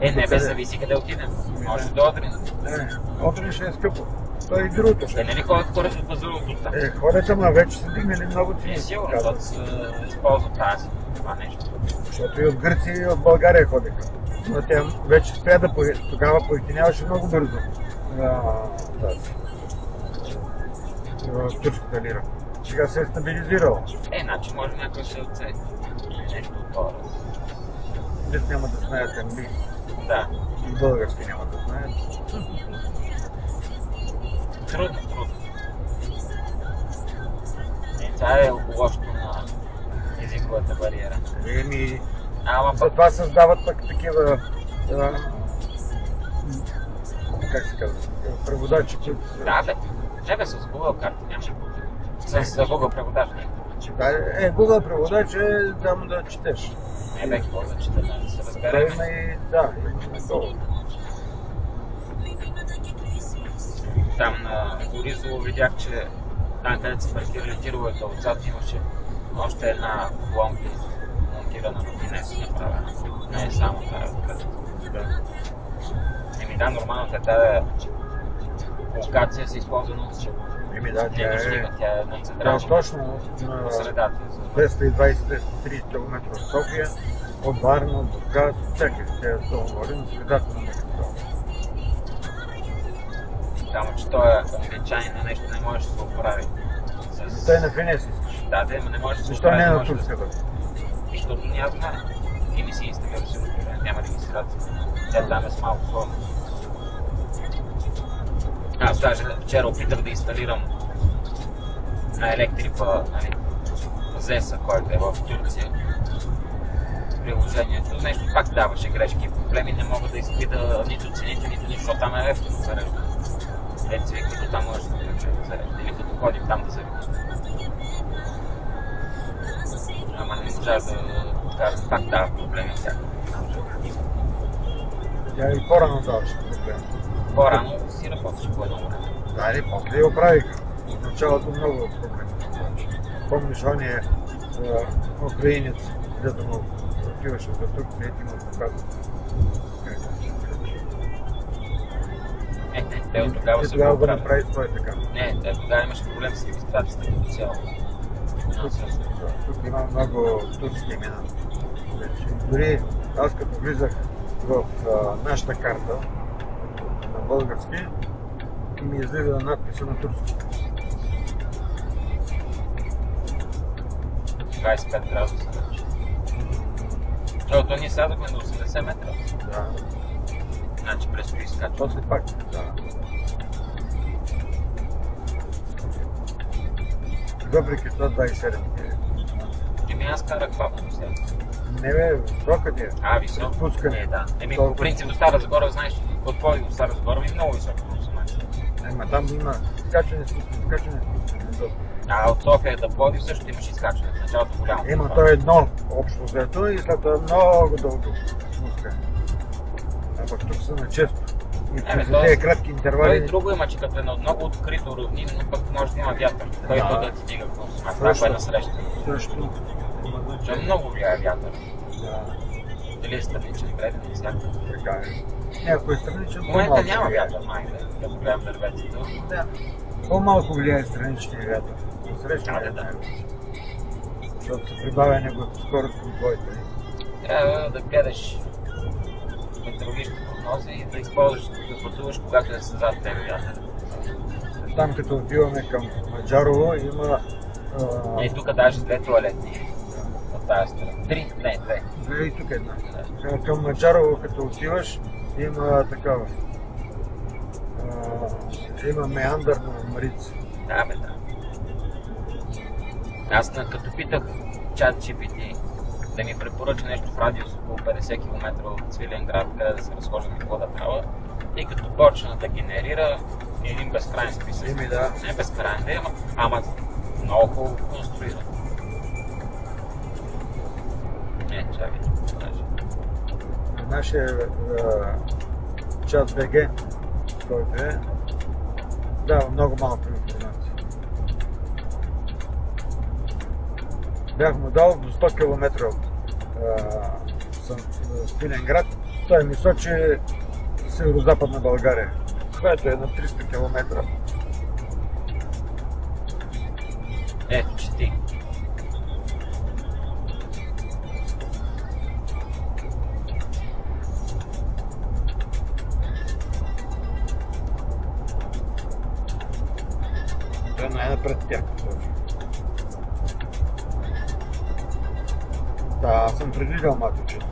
Не бе зависи къде отидем. Може до Одрин. Не, Одрин ще е скъпо. То и другото ще. Нали ходят хората от Пазаруват от там? Хората, ама вече са дигнали много цени. Сигурно, защото се използват тази това нещо. Защото и от Гърция и от България ходиха. Но тя вече спря да тогава поевтиняваше много бързо тази турската лира. Сега се е стабилизирала. Значи може някой се отцели. Нещо от това. Дет няма да знаят английски. Да. И български няма да знаят. Трудно. Това е лошото на езиковата бариера. Затова създават пък такива как се казва, преводачи, които... Да, бе, с Google карта нямаше проблем. С Google преводач не. Google преводач е там да четеш. Не бе, какво да чета, да се разберем. Да, има долу. Там на Горизово видях, че там, където се паркирали тировете отзад, имаше още една колонка монтирана, но не е направена. Не е само тази. Да, нормално тази локация се използва на отсчет. Тя е на централна. Точно на средата. 220-230 км от София, от Варна, от Бургас, всякакви тези договори на средата на метрополитена. Само, че той е англичанин, на нещо не можеш да се оправи. Той на финес искаш. Да, но не можеш да се защо оправи. Защо не е на турската? Защото няма знае. И не си инсталира си регистрация, няма регистрация. Тя там е с малко сложно. Аз даже вчера опитах да инсталирам на електрика Зеса, който е в Турция. Приложението, нещо пак даваше грешки и проблеми, не мога да изпита нито цените, нито нищо, защото там е ефтино зарежда. Ето си, като там можеш да включа да зарежда, или като ходим там да зарежда. Ама не можа да кажа, пак дава проблеми всякакви. Тя и по-рано даваше проблеми. По-рано си работеше по едно време. Да, и после я оправиха. В началото много проблеми. Помниш, ония украинец, дето му отиваше за Турция и ти му показва. Те от тогава се го го направи с той така. Не, те тогава имаше проблем с регистрацията като цяло. Тук има много турски имена. Дори аз като влизах в нашата карта на български, ми излиза надписа на турски. 25 градуса. То ние слязахме на 80 метра. Да. Значи предстои изкачване. После пак, да. въпреки това 27 хиляди. Аз карах бавно сега. Не бе, висока ти е. Високо? Спускане. Да. По Толкова. принцип до Стара Загора, знаеш, от Пловдив до Стара Загора ми много високо консумация. Там има скачане, спускане. От София до Пловдив също имаш изкачване. В началото голямо. То е едно общо взето и след това много дълго спускане. А пък тук са на често. И през тези кратки интервали. Друго има, че като е на много открито равнина, пък може да има вятър, който да ти дига консумация. Това е насреща. Също. Много влияе вятър. Да. Дали е страничен, преден, всякакъв. Така е. Някой страничен В момента няма вятър, май, да гледам дърветата. Да. По-малко влияе страничния вятър. Среща да. Защото се прибавя неговата скорост към твоите. Трябва да гледаш метеорологични прогнози и да използваш, да пътуваш, когато е зад тебе вятър. Там като отиваме към Маджарово има... тук даже 2 туалетни от тази страна. 3, не, 2. 2 и тук една. Към Маджарово като отиваш има такава. Има меандър на Марица. Да. Аз като питах ChatGPT да ми препоръча нещо в радиус около 50 км от Свиленград, къде да се разхождам и какво да правя, и като почна да генерира един безкрайен списък. Да. Не безкрайен да има, ама много хубаво конструиран. Чакай. Нашия чат БГ, който е, дава много малко информация. Бях му дал до 100 км от Свиленград. Той ми сочи северо-западна България, което е на 300 км. Ето, чети. Той най-напред тях. Да, аз съм предвидел матчето.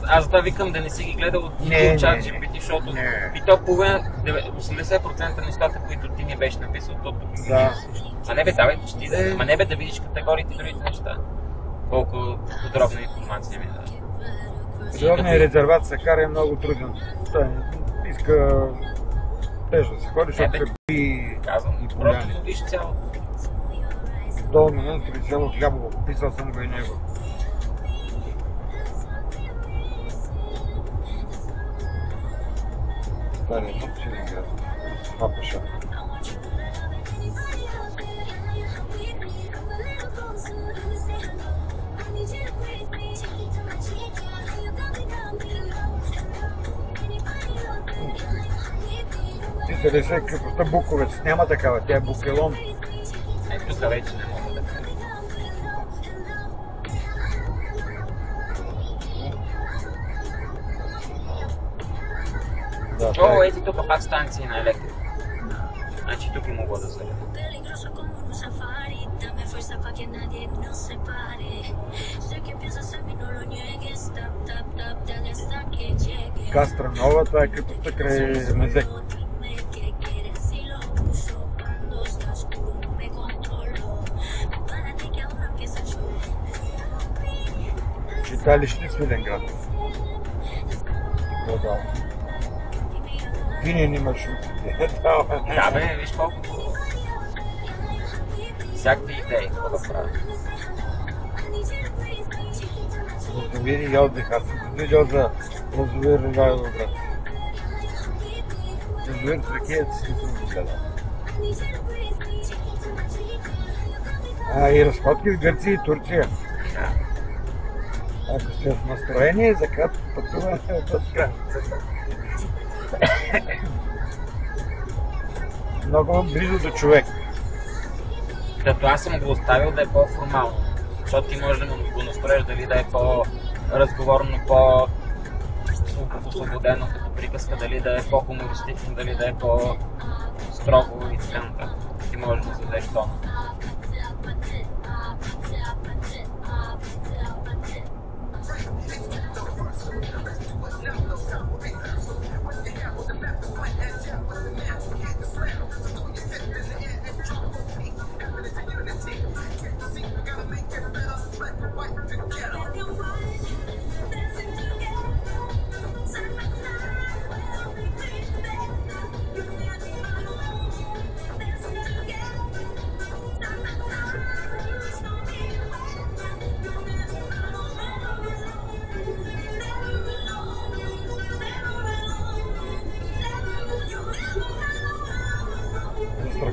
Аз да викам да не си ги гледал от ChatGPT, защото и то половина, 80% нещата, които ти ми беше написал, то тук ги А не бе, давай, чети да. Ама не бе да видиш категориите и другите неща. Колко подробна информация ми дава. Подробният резерват се кара е много труден. Той иска тежно да се ходи, защото се бои и просто виж цялото. Долу минути при село Хлябово, писал съм го и него. Стария тук Свиленград. Папаша. Ти се лесе крепостта Буковец, няма такава, тя е Букелон. Тук вече не мога да кажа. Ето тук пак станции на електрика. Значи тук не мога да зарядя. Кастра Нова, това е крепостта край Мезек. Читалище Свиленград. Винен имаш. Да бе, виж колко. Всякакви идеи, какво да правя. Язовири и отдих. Аз съм видял за язовир Ивайловград. Язовир Тракиец не съм го гледал. И разходки в Гърция и Турция. Ако сте в настроение за кратко пътуване от границата. Много близо до човек. Като аз съм го оставил да е по-формално. Защото ти можеш да го настроиш дали да е по-разговорно, по-освободено като приказка, дали да е по-хумористично, дали да е по-строго и така нататък. Ти можеш да зададеш тона.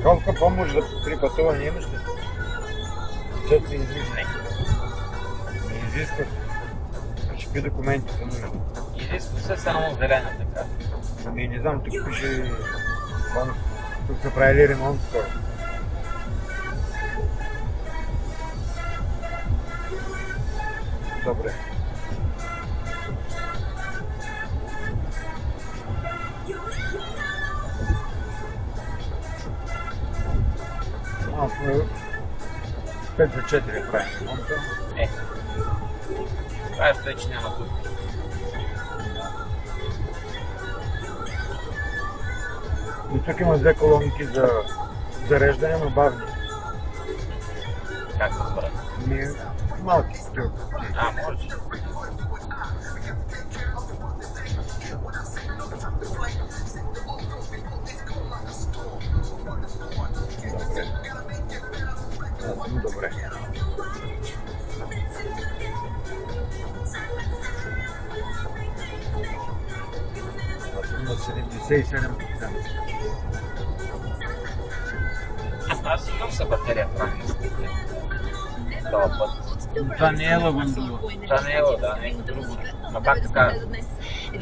Страховка помощ при пътуване имаш ли? Чето се изисква. Не изисква. Какви документи са нужни? Изисква се само зелената карта. Ами не знам, тук пише... Тук са правили ремонт. Добре. Малко 5 за 4 правим ремонта. Това е стои, че няма тук. И тук има две колонки за зареждане, но бавни. Как да збера? Малки стилки. Може. Добре. Аз съм на 77%. Аз имам са батерия правилно. Това път. Това не е лавандула. Това не е да, не е друго. Ма пак така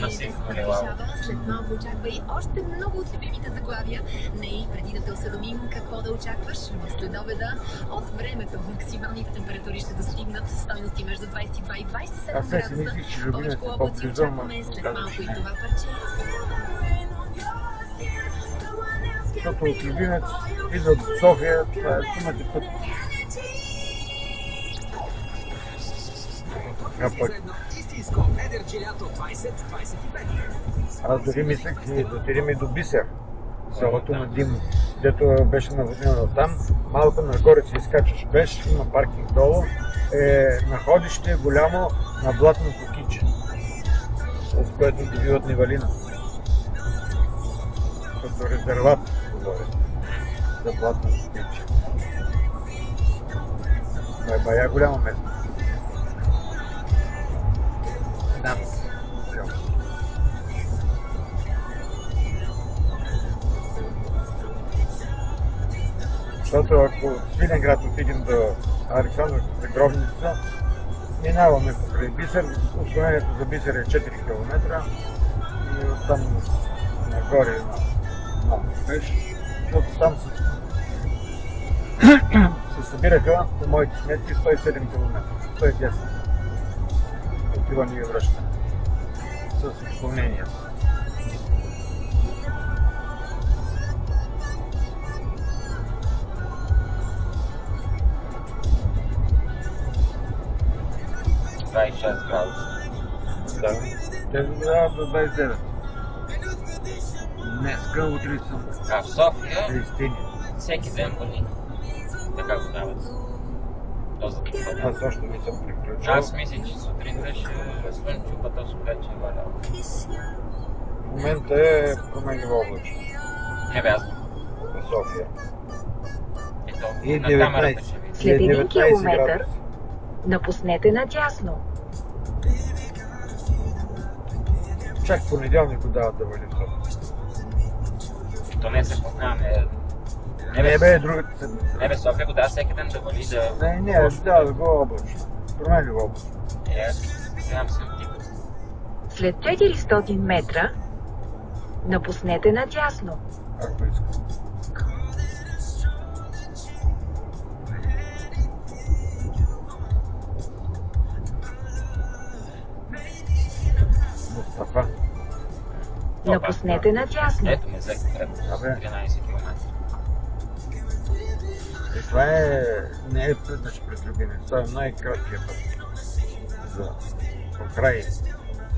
насипно ли лава. След малко очаква и още много от любимите заглавия. Не и преди да те осведомим какво да очакваш в следобеда от времето. Максималните температури ще достигнат стойности между 22 и 27 Аз сега си градуса. мислих, че любимец Повече е облаци по-близо, очакваме след малко и това парче. Защото от любимец идва до София, това е сумата път. Истинско Енерджи лято 2025. Аз дори мислех да отидем и до Бисер, селото на Димо, дето беше наводнено там. Малко нагоре се изкачаш пеш, има паркинг долу, находище голямо на блатно кукиче, с което добиват невалина. Като резерват говоря за блатно кукиче. Това е бая голямо место. Да. Защото ако в Свиленград отидем до Александровската гробница, минаваме покрай Бисер, отклонението за Бисер е 4 км и оттам нагоре на пеш, защото там се събираха по моите сметки 107 км, 110 отиване и връщане с отклонения. – 26 градуса. Да, те задават до 29. Днеска, утре съм А в София 30. всеки ден вали. Така го дават. Аз още не съм приключил. Аз мислих, че сутринта ще слънчи, пътя с вече е валял. В момента е променливо облачно Невязно. в София. Ето, И на камерата 19. ще види. След 1 километър градуса. напуснете надясно. Чак понеделник го дават да вали в София. То не се познаваме. Не бе, другата седмица. Не бе, София го дава всеки ден да вали, да... Не, да го облачно. Променливо облачно. Знам съм тип. След 400 метра напуснете надясно. Ако искам. Мустафа. Напуснете надясно. Ето ме взех пред 13 км. И това не е предъж през любимец, това е най-краткият път за покрай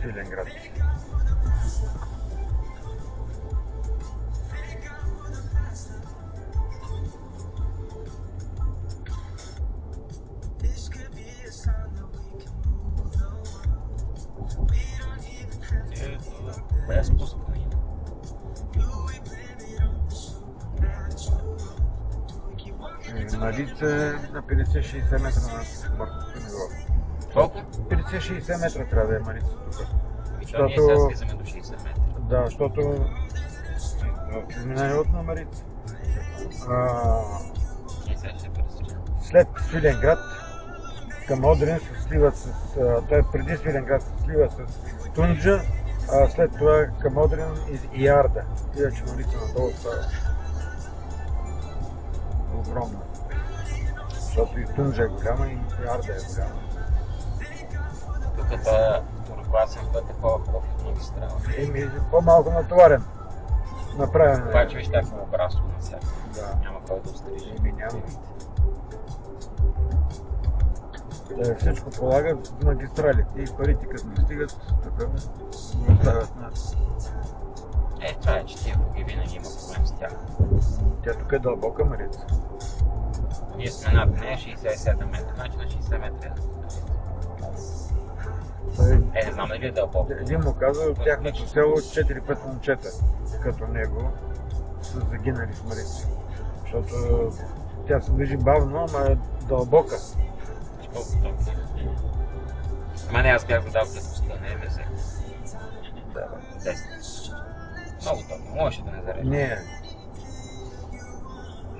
Свиленград. Без спускане. Марица на 50-60 метра на мъртвото ниво. Колко? 50-60 метра трябва да е Марица тук. То ние сега слизаме до 60 метра. Да, защото изминае от на Марица. И сега ще пресича. След Свиленград към Одрин се слива с... Той преди Свиленград се слива с Тунджа, а след това към Одрин и Арда. Иначе улица надолу става огромна. Защото и Тунджа е голяма и Арда е голяма. Тук това второкласен път е по-хубав от магистрала. По-малко натоварен. Направен. Обаче виж как му обрасло на всяка. Да. Няма кой да устрижи. Няма. Всичко полагат в магистралите и парите като не стигат, така го оставят на... Това е, че тия фуги винаги има проблем с тях. Тя тук е дълбока марица. Ние сме над нея 67 метра, значи на 60 метра. Не знам дали е дълбоко. Един му каза, от тяхното село 4-5 момчета, като него, са загинали в марица. Защото тя се движи бавно, ама е дълбока. Колко толкова? Ама не, аз бях го дал като стане, не взех. Да. 10. Много толкова, можеше да не зарежда. Не.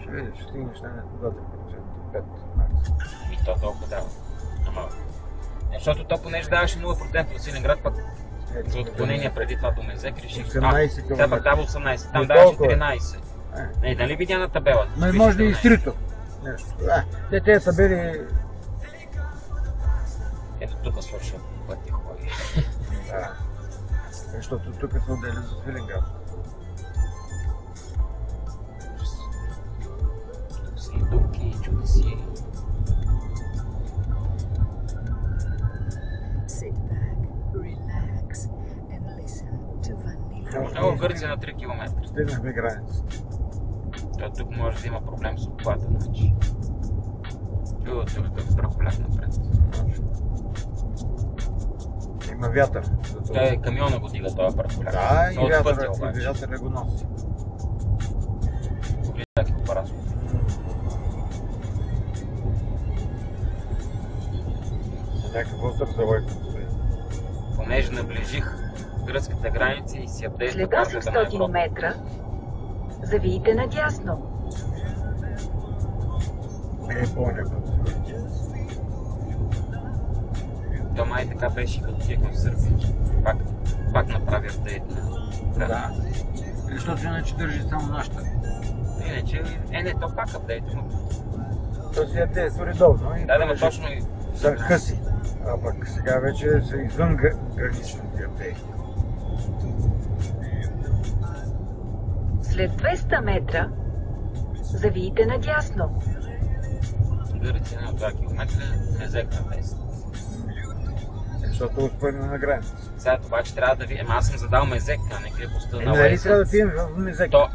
Ще видиш, ще стигнеш на 2-3%, 5 максимум. И то толкова дава. Ама... Защото то понеже даваше 0% от Свиленград, пък за отклонение преди това до Мезек реших... 18 км. Тя пък дава 18, там даваше 13. Не, нали видя на табелата? Но може да и изтрито. Нещо. Тези табели... Ето тук свършва пъти хубави. Да. Защото тук се отдели за Свиленград. Тук си и дупки, и чудеси. Sit back, relax, and listen to Vanilla. Много Гърция на 3 км. Стигнахме границата. Тук може да има проблем с обхвата, значи. Тук какъв прахоляк напред. Има вятър. Камиона го дига този прахоляк. Да, и вятър вятър го носи. Погледай как е по-расно. Някакъв остър завой. Понеже наближих гръцката граница и си апдейт След на картата на 800 Европа. метра завийте надясно. По-някакъв. То май така беше и като тихме в Сърбия. Пак направи апдейт на... Да. Защото иначе държи само нашата. Иначе, не, то пак апдейт, но... То си апдейтва редовно. Да, ма точно и... Са къси. А пък сега вече са извън граничните апдейти. След 200 метра завийте надясно. Гърция на 2 км не взех на 10. Защото успорим на граница. Сега това, че трябва да ви... Аз съм задал Мезек, а не крепостта на Нали Уейса. трябва да пием в Мезек? То,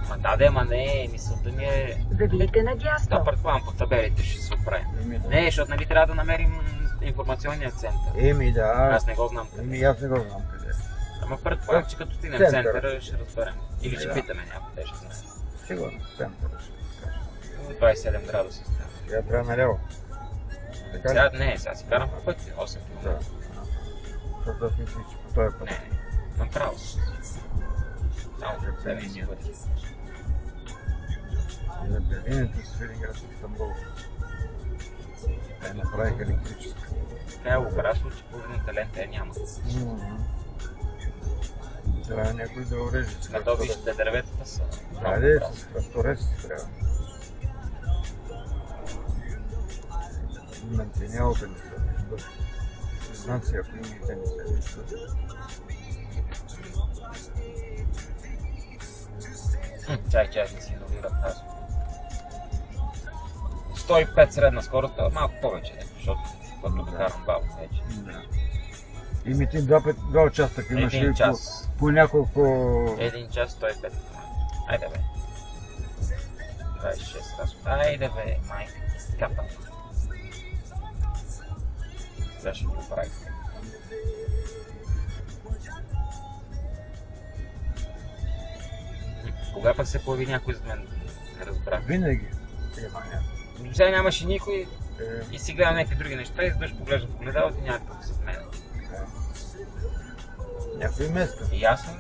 ма не, мисълта ми е... Завийте надясно. Да, предполагам, по табелите ще се оправим. Не, защото нали трябва да намерим информационния център. Да. Аз не го знам къде. Аз не го знам къде. Ама предполагам, че като стигнем в центъра ще разберем. Или ще питаме някой, те ще знаят. Сигурно, центъра ще кажа. 27 градуса става. Сега трябва наляво. Така ли? Сега не, сега си карам по пътя, 8 км. Да. Защото аз мисля, че по този път. Не, направо си. Само да ми си пътя. За Берлините с Свиленград и Стамбул. Те направиха електрическа. Така е обрасло, че половината лента няма. Трябва някой да уреже. На то вижте, дърветата са много Айде, обрасли. с трасторез трябва. Мантинелата не се вижда. Знаци, ако има и те не се виждат. Чай, не си иновира тази. 105 средна скорост, малко повече, защото пътно да карам бавно вече. Да. И ти два участъка имаш ли по няколко... 1 час 105 км. Айде бе. 26 разход. Айде бе, майка ти скапа. Сега ще го правим. Кога пък се появи някой зад мен? Не разбрах. Винаги има някой. Сега нямаше никой и си гледам някакви други неща и задъж поглеждам в огледалото и някакъв зад мен. Някой место. И ясно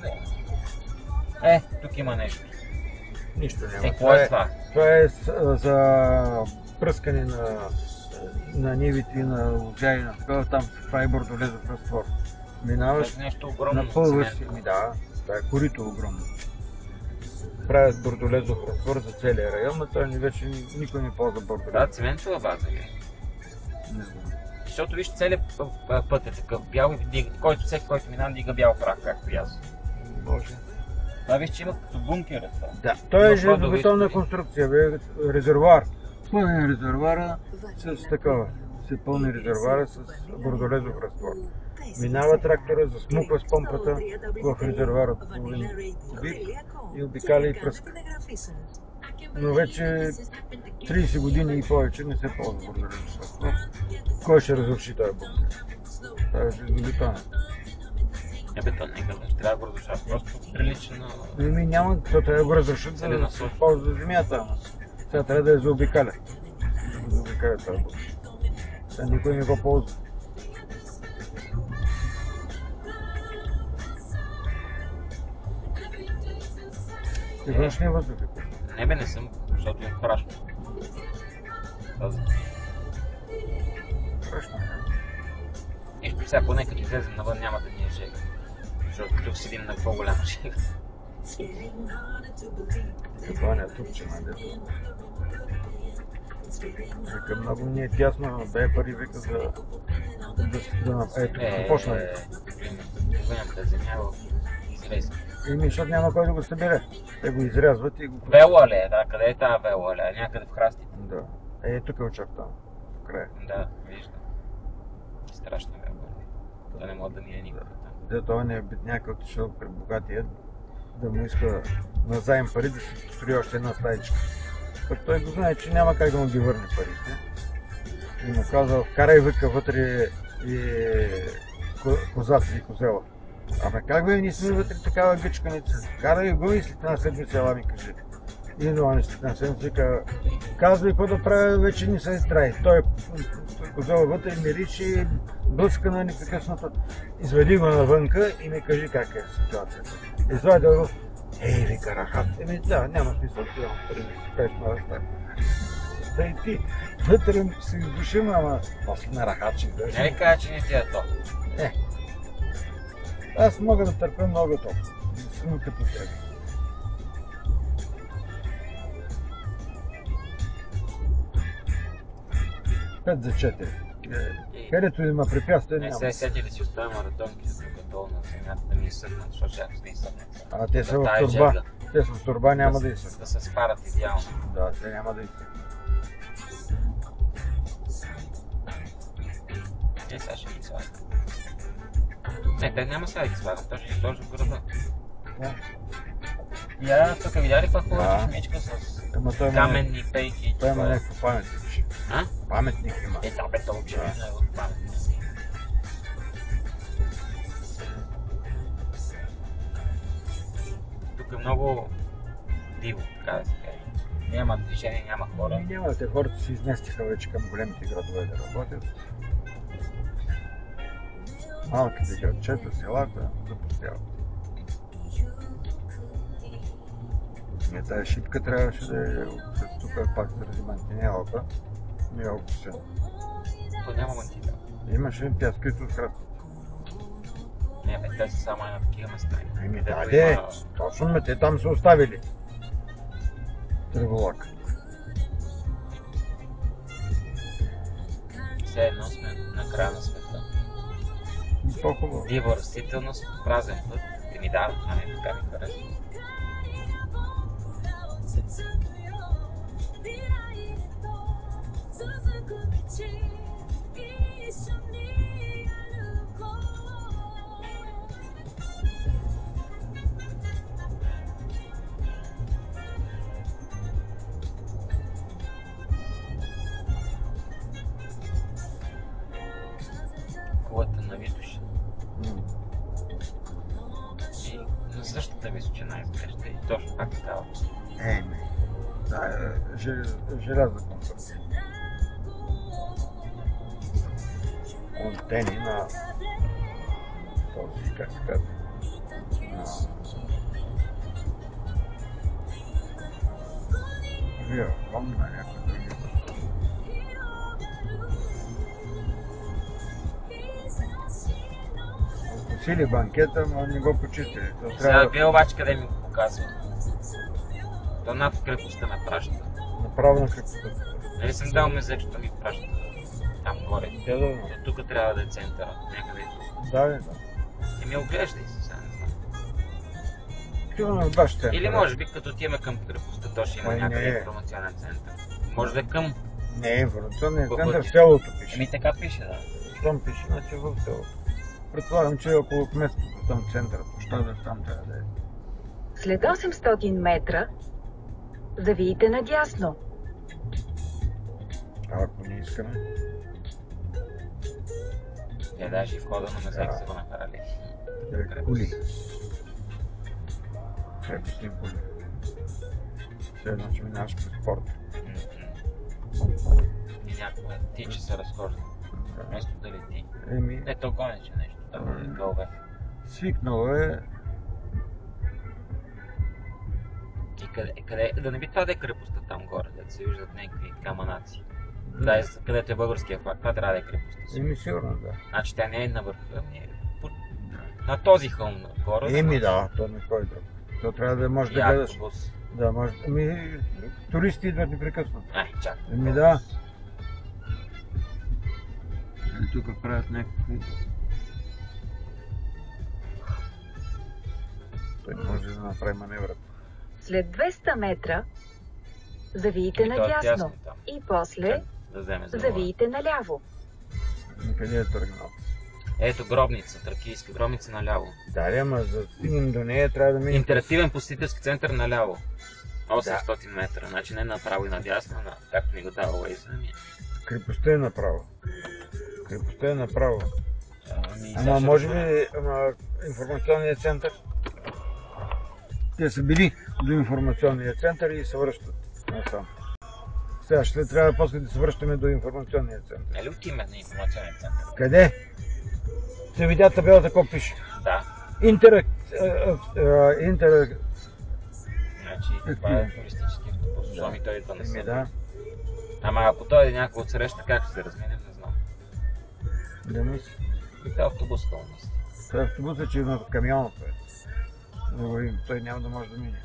не. Тук има нещо. Нищо няма. Какво е това? Това е за пръскане на нивите и на луджа и на такова. Там се прави бордолезов разтвор. Минаваш, Нещо огромно. напълваш цемент. си. Да, това е корито огромно. Правят бордолезов разтвор за целия район, но той вече никой не ползва бордолезов. Да, цементова база ли? Не знам. Защото виж целият път е такъв бял и всеки, който минава, дига бял прах, както и аз. Може. Това виж, че има като бункер е това. Да, той е Има железобетонна ходове. конструкция, бе, резервуар. Пълни резервуара с такова. Се пълни резервуара с бордолезов разтвор. Минава трактора, засмуква с помпата в резервуар от половин кубик и обикаля и пръска. Но вече 30 години и повече не се ползва бордолезов разтвор. Кой ще разруши този бункер? Това е железобетонен. Не бетон, не гърдаш, трябва да го разрушава. Просто прилича на... Няма, то трябва да го разрушат, за да се ползва земята. Сега трябва да я заобикаля. Да заобикаля това бункер. Сега никой не го ползва. Ти външния въздух е пуснал. Не бе, не съм, защото е прашно. Този. Страшно. Нищо, сега поне като излезем навън няма да ни е жега. Защото тук седим на по-голяма жега. Това не е тупче, дето. Вика, много ми е тясно, дай пари, вика, ето, почна. Голямата земя в изрез. Защото няма кой да го събере. Те го изрязват и го... Вела ли е, да? Къде е тази вела ли? Някъде в храстите. Да. Тук е очакта. В края. Да, виждам. Страшна вела. Да не мога да мине никога там. Дето он е бедняк отишъл при богатия да му иска назаем пари да си построи още една стаичка. Пък той го знае, че няма как да му ги върне парите. И му казал, вкарай вътре и козаци и козела. Ама как бе, ние сме вътре такава гъчканица? Карай го и след една седмица ела ми кажи. И но след една седмица казва и какво да правя, вече не се изтраи. Той козела вътре миричи, блъскана непрекъснато. Изведи го навънка и ми кажи как е ситуацията. Извади го, вика рахат. Да, няма смисъл, ти имам пари, да си кажеш на ръста. Да и ти вътре се издушим, ама после на рахатчик. Не ли кажа, че не ти е то? Аз мога да търпя много топ. Но като тебе. Пет за 4. Където има препятствия, Не няма. се сети да си оставя маратонки, докато на земята да ми изсъхнат, защото ще не изсъхнат. А те са в Тая турба. жега. Те са в турба, няма да изсъхнат. Да се спарат идеално. Да, те няма да изсъхнат. Сега ще ги сварят. Не, те няма сега да ги сварят, той ще ги сложи в града. Да. Я, тук видя ли каква хубава Да. чешмичка с Ама той има, каменни пейки? той има някакво паметник. А? Паметник има. Да, бе, то очевидно е в паметник. Тук е много диво, така да се каже. Няма движение, няма хора. Няма, те хората се изместиха вече към големите градове да работят. Малките градчета, селата запустяват. Тая шипка трябваше да е тук пак заради мантинелата. Не е опусена. То няма мантина. Имаше тя скрито от храстите. Не, бе, те са само на такива места. Даде, точно ме, те там са оставили. Треволак. Все едно сме на края на света. По-хубаво. Диво растителност, празен път. Да, това не така ми харесва. Кулата на Витоша. И на същата височина изглежда и точно пак става. Да, желязна конструкция. Антени на този, как се казва, Вие, помня някой други. Посили банкета, но не го почистили. То Сега трябва вие обаче къде ми го показва? То над крепостта ме праща. направо на крепостта. Нали съм дал мезечето ми праща? Там горе. Да, да, До тук трябва да е центъра. Някъде е тук. да. Еми оглеждай се, сега не знам. Това на баш център. Или може би като отиваме към крепостта, то ще има Ай, някъде не. информационен център. Може да е към. Не, информационният По център в пътя. селото пише. Еми така пише, да. Щом пише, значи в селото. Предполагам, че е около кметството, там центъра, площада, там трябва да е. След 800 метра завийте надясно. А ако не искаме, Даже и входа на мезек са го направили. да е кули. Крепостни кули. Все едно, че минаваш през порта. И някаква тича се разхожда. Вместо да лети. Еми, Не, то гонече нещо. Там е гълбе. свикнало е. И къде, да не би това да е крепостта там горе, да се виждат някакви каманаци. Да, където е българския флаг, това трябва да е крепостта. Еми, сигурно да. Значи тя не е на върха, ами е на този хълм горе. Еми да, то не кой друг. То трябва да можеш да И гледаш. автобус. Да, може. Ами, туристи идват непрекъснато. Ай, чак. Еми да. Ами тук правят някакви... Той не може да направи маневрата. След 200 метра завийте Еми, то е надясно тясно там. и после Да вземе за завийте наляво. Къде е тръгнал? Ето гробница, тракийска гробница наляво. Да, ама за да стигнем до нея трябва да минем... Интерактивен посетителски център наляво. 800 метра, значи не направо и надясно, както ми го дава Waze, ами. Крепостта е направо. Крепостта е направо. Ами, Ама може би информационният център? Те са били до информационния център и се връщат насам. Сега ще трябва после да се връщаме до информационния център. Нали отиваме на информационен център? Къде? Се видя табелата, какво пише? Да. Значи това е туристически автобус, ами той идва на Еми съд. да. Ама ако той е някой от среща, как ще се разминем, не знам. Да мисля. И това автобус това мисля. Това е автобусът, че има камиона. Да говорим, той няма да може да мине.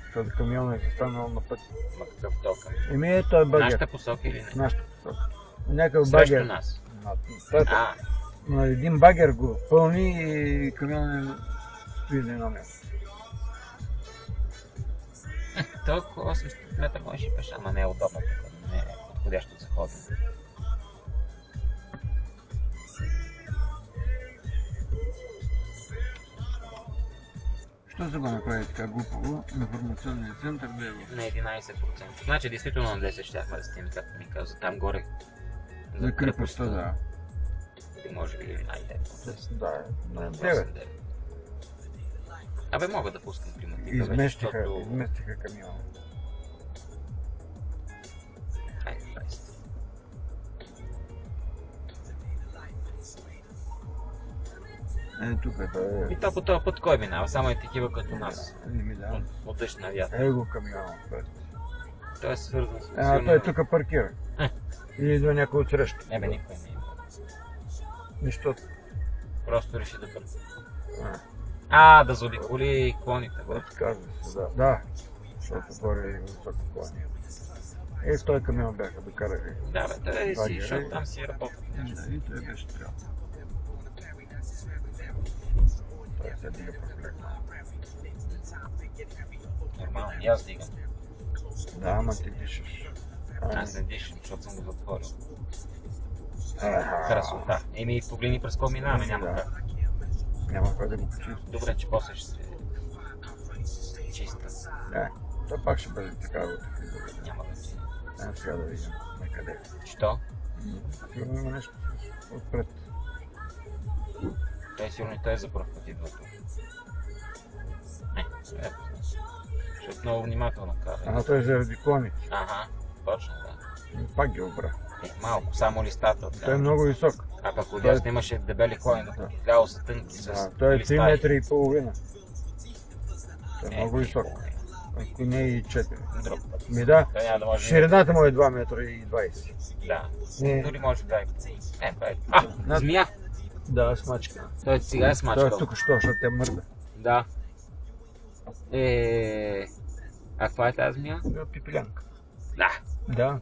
Защото камионът е застанал на път. Ма какъв токъм? Еми е, той е багер. Нашата посока или не? Нашата посока. Някакъв Срещу багер. нас. А. Един багер го пълни и камионът стои на едно място. Толкова 800 метра можеш и пеша, ама не е удобно тук, не е подходящо за ходене. Що се го направи така глупаво? Информационният център да е в... На 11%. Значи, действително на 10 щяхме да стигнем, както ми каза, там горе. За крепостта, да. Или може би най-те. Да, на 9. 9. Абе, мога да пускам приматика вече, Изместиха защото... камиона. Айде, 20. Тук е. И то по този път кой минава? Само е такива като нас. Еми да. От дъжд на вятър. Его камиона. Той е свързан с... Той е тук паркира. Или идва някой от среща. Не бе, никой не идва. Нищо. Просто реши да бърза. Да заобиколи клоните. Вот казва се, да. Да, защото горе е високо клони. Той камион бяха докарали. Да, бе, той си, защото там си работят. Да, и той беше трябва. Той се дига проблема. Нормално, и аз дигам. Да, ама ти дишаш. Аз не дишам, защото съм го затворил. Аха. Красота. Еми, погледни през кой минаваме, няма Да. как. Няма кой да го почисти. Добре, че после ще се чиста. Не, то пак ще бъде така от Няма да си. сега да видим накъде. Що? Сигурно има нещо отпред. Той сигурно и той за пръв път идва тук. Не, ето. Защото много внимателно кара. Той е заради клоните. Ага, точно, да. Пак ги обра. Малко, само листата. Той е много висок. А пък отдясно имаше дебели клони, докато ляво са тънки с Той е 3 листа. метра и половина. Той е Не, много не, висок. Ако не и 4. Друг път. Ми да, Той няма да може... ширината му е 2 метра и 20. Да. Не. Дори може да е... това е... Над- Змия! Да, смачка. Той сега е Той смачкал. е тук що, защото те мърда. Да. А каква е тази змия? Да, пипилянка. Да. Да,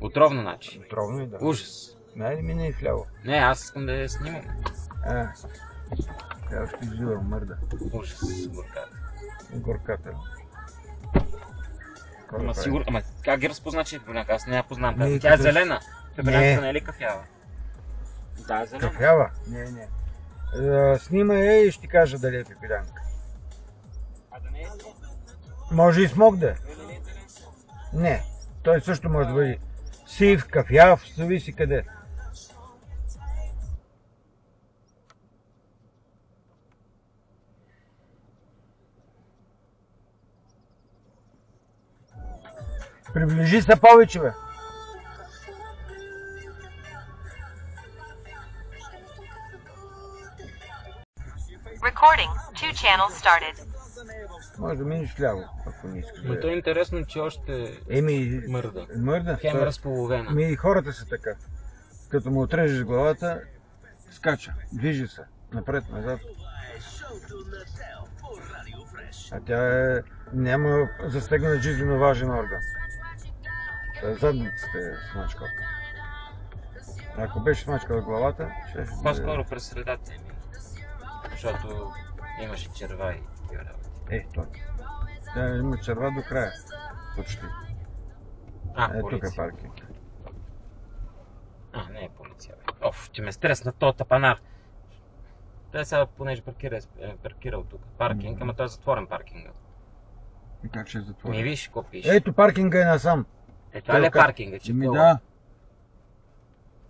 Отровно, значи. отровно и да. Ужас. Найде ми не е вляво. Не, аз искам да я снимам. Тя още жива мърда. Ужас, горката. Горката. Ама сигурно, ама как ги разпозна, че е пепелянка? Аз не я познавам. Не, Тя е като- зелена. Пепелянката Не. не е ли кафява? Да, е зелена. Кафява? Не. Снима я и ще ти кажа дали е пипилянка. А да не е зелена? Може и смок да е. Да не е зелена? Не. Той също може да бъде сив, кафяв, зависи къде. Приближи се повече, бе. Recording. 2 channels started. Може да минеш ляво, ако не искаш. Но то е интересно, че още Еми, мърда. мърда. Хем Той- разполовена. Ми и хората са така. Като му отрежеш главата, скача, движи се, напред, назад. А тя няма засегнат жизненно важен орган. Задницата е смачкала. Ако беше смачкала главата, ще... По-скоро през средата е мина. Защото имаше черва и такива работи. Той. Тя има черва до края. Почти. Тук е Полиция. паркинг. Не е полиция, бе. Ще ме стресна този тапанар. Той сега, понеже паркирал тук паркинг, ама той е затворен паркинга. И как ще е затворен? Ми виж какво пише. Ето паркинга е насам. Това ли е паркинга, че Ми това?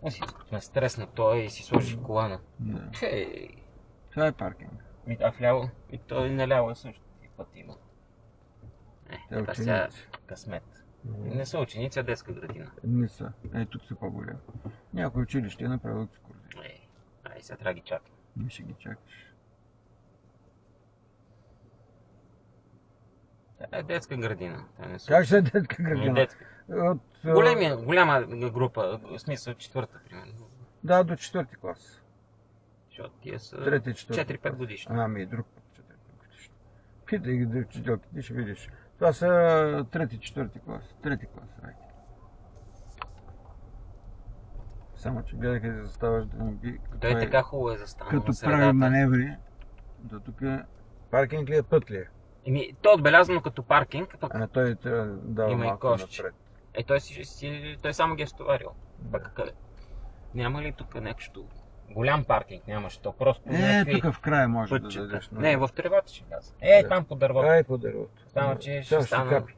да. Ме стресна той и си сложи колана. Да. Хей. Това е паркинг. А вляво? И той наляво е също. И път има. Те Това сега ученици. късмет. Не са ученици, а детска градина. Не са. Тук са по-големи. Някой училище е направил екскурзия. Ай, сега трябва да ги чакам. Не ще ги чакаш. Това е детска градина. Това не са Как ще е детска ученици. градина? Детска. От, Голяма група, в смисъл четвърта, примерно. Да, до 4-ти клас. Защото тия са Трети и четвърти 4-5 годишни. Ами, друг път 4-5 годишни. Питай ги учителките, ще видиш. Това са 3-4 клас. 3-ти клас, райки. Само, че гледах да заставаш да не би... Той така хубаво е застанал Като на средата. прави маневри, до тук паркинг ли е, път ли е? То е отбелязано като паркинг, пък А той трябва да дава има и малко кошче. напред. той само ги е стоварил. Пък къде? Няма ли тук нещо? Голям паркинг нямаше, то просто Тук в края може да пътчета. дадеш. Не, в тревата ще вляза. Да. Там по дървото. Ай, по дървото. Само, че ще Сега стана... капи.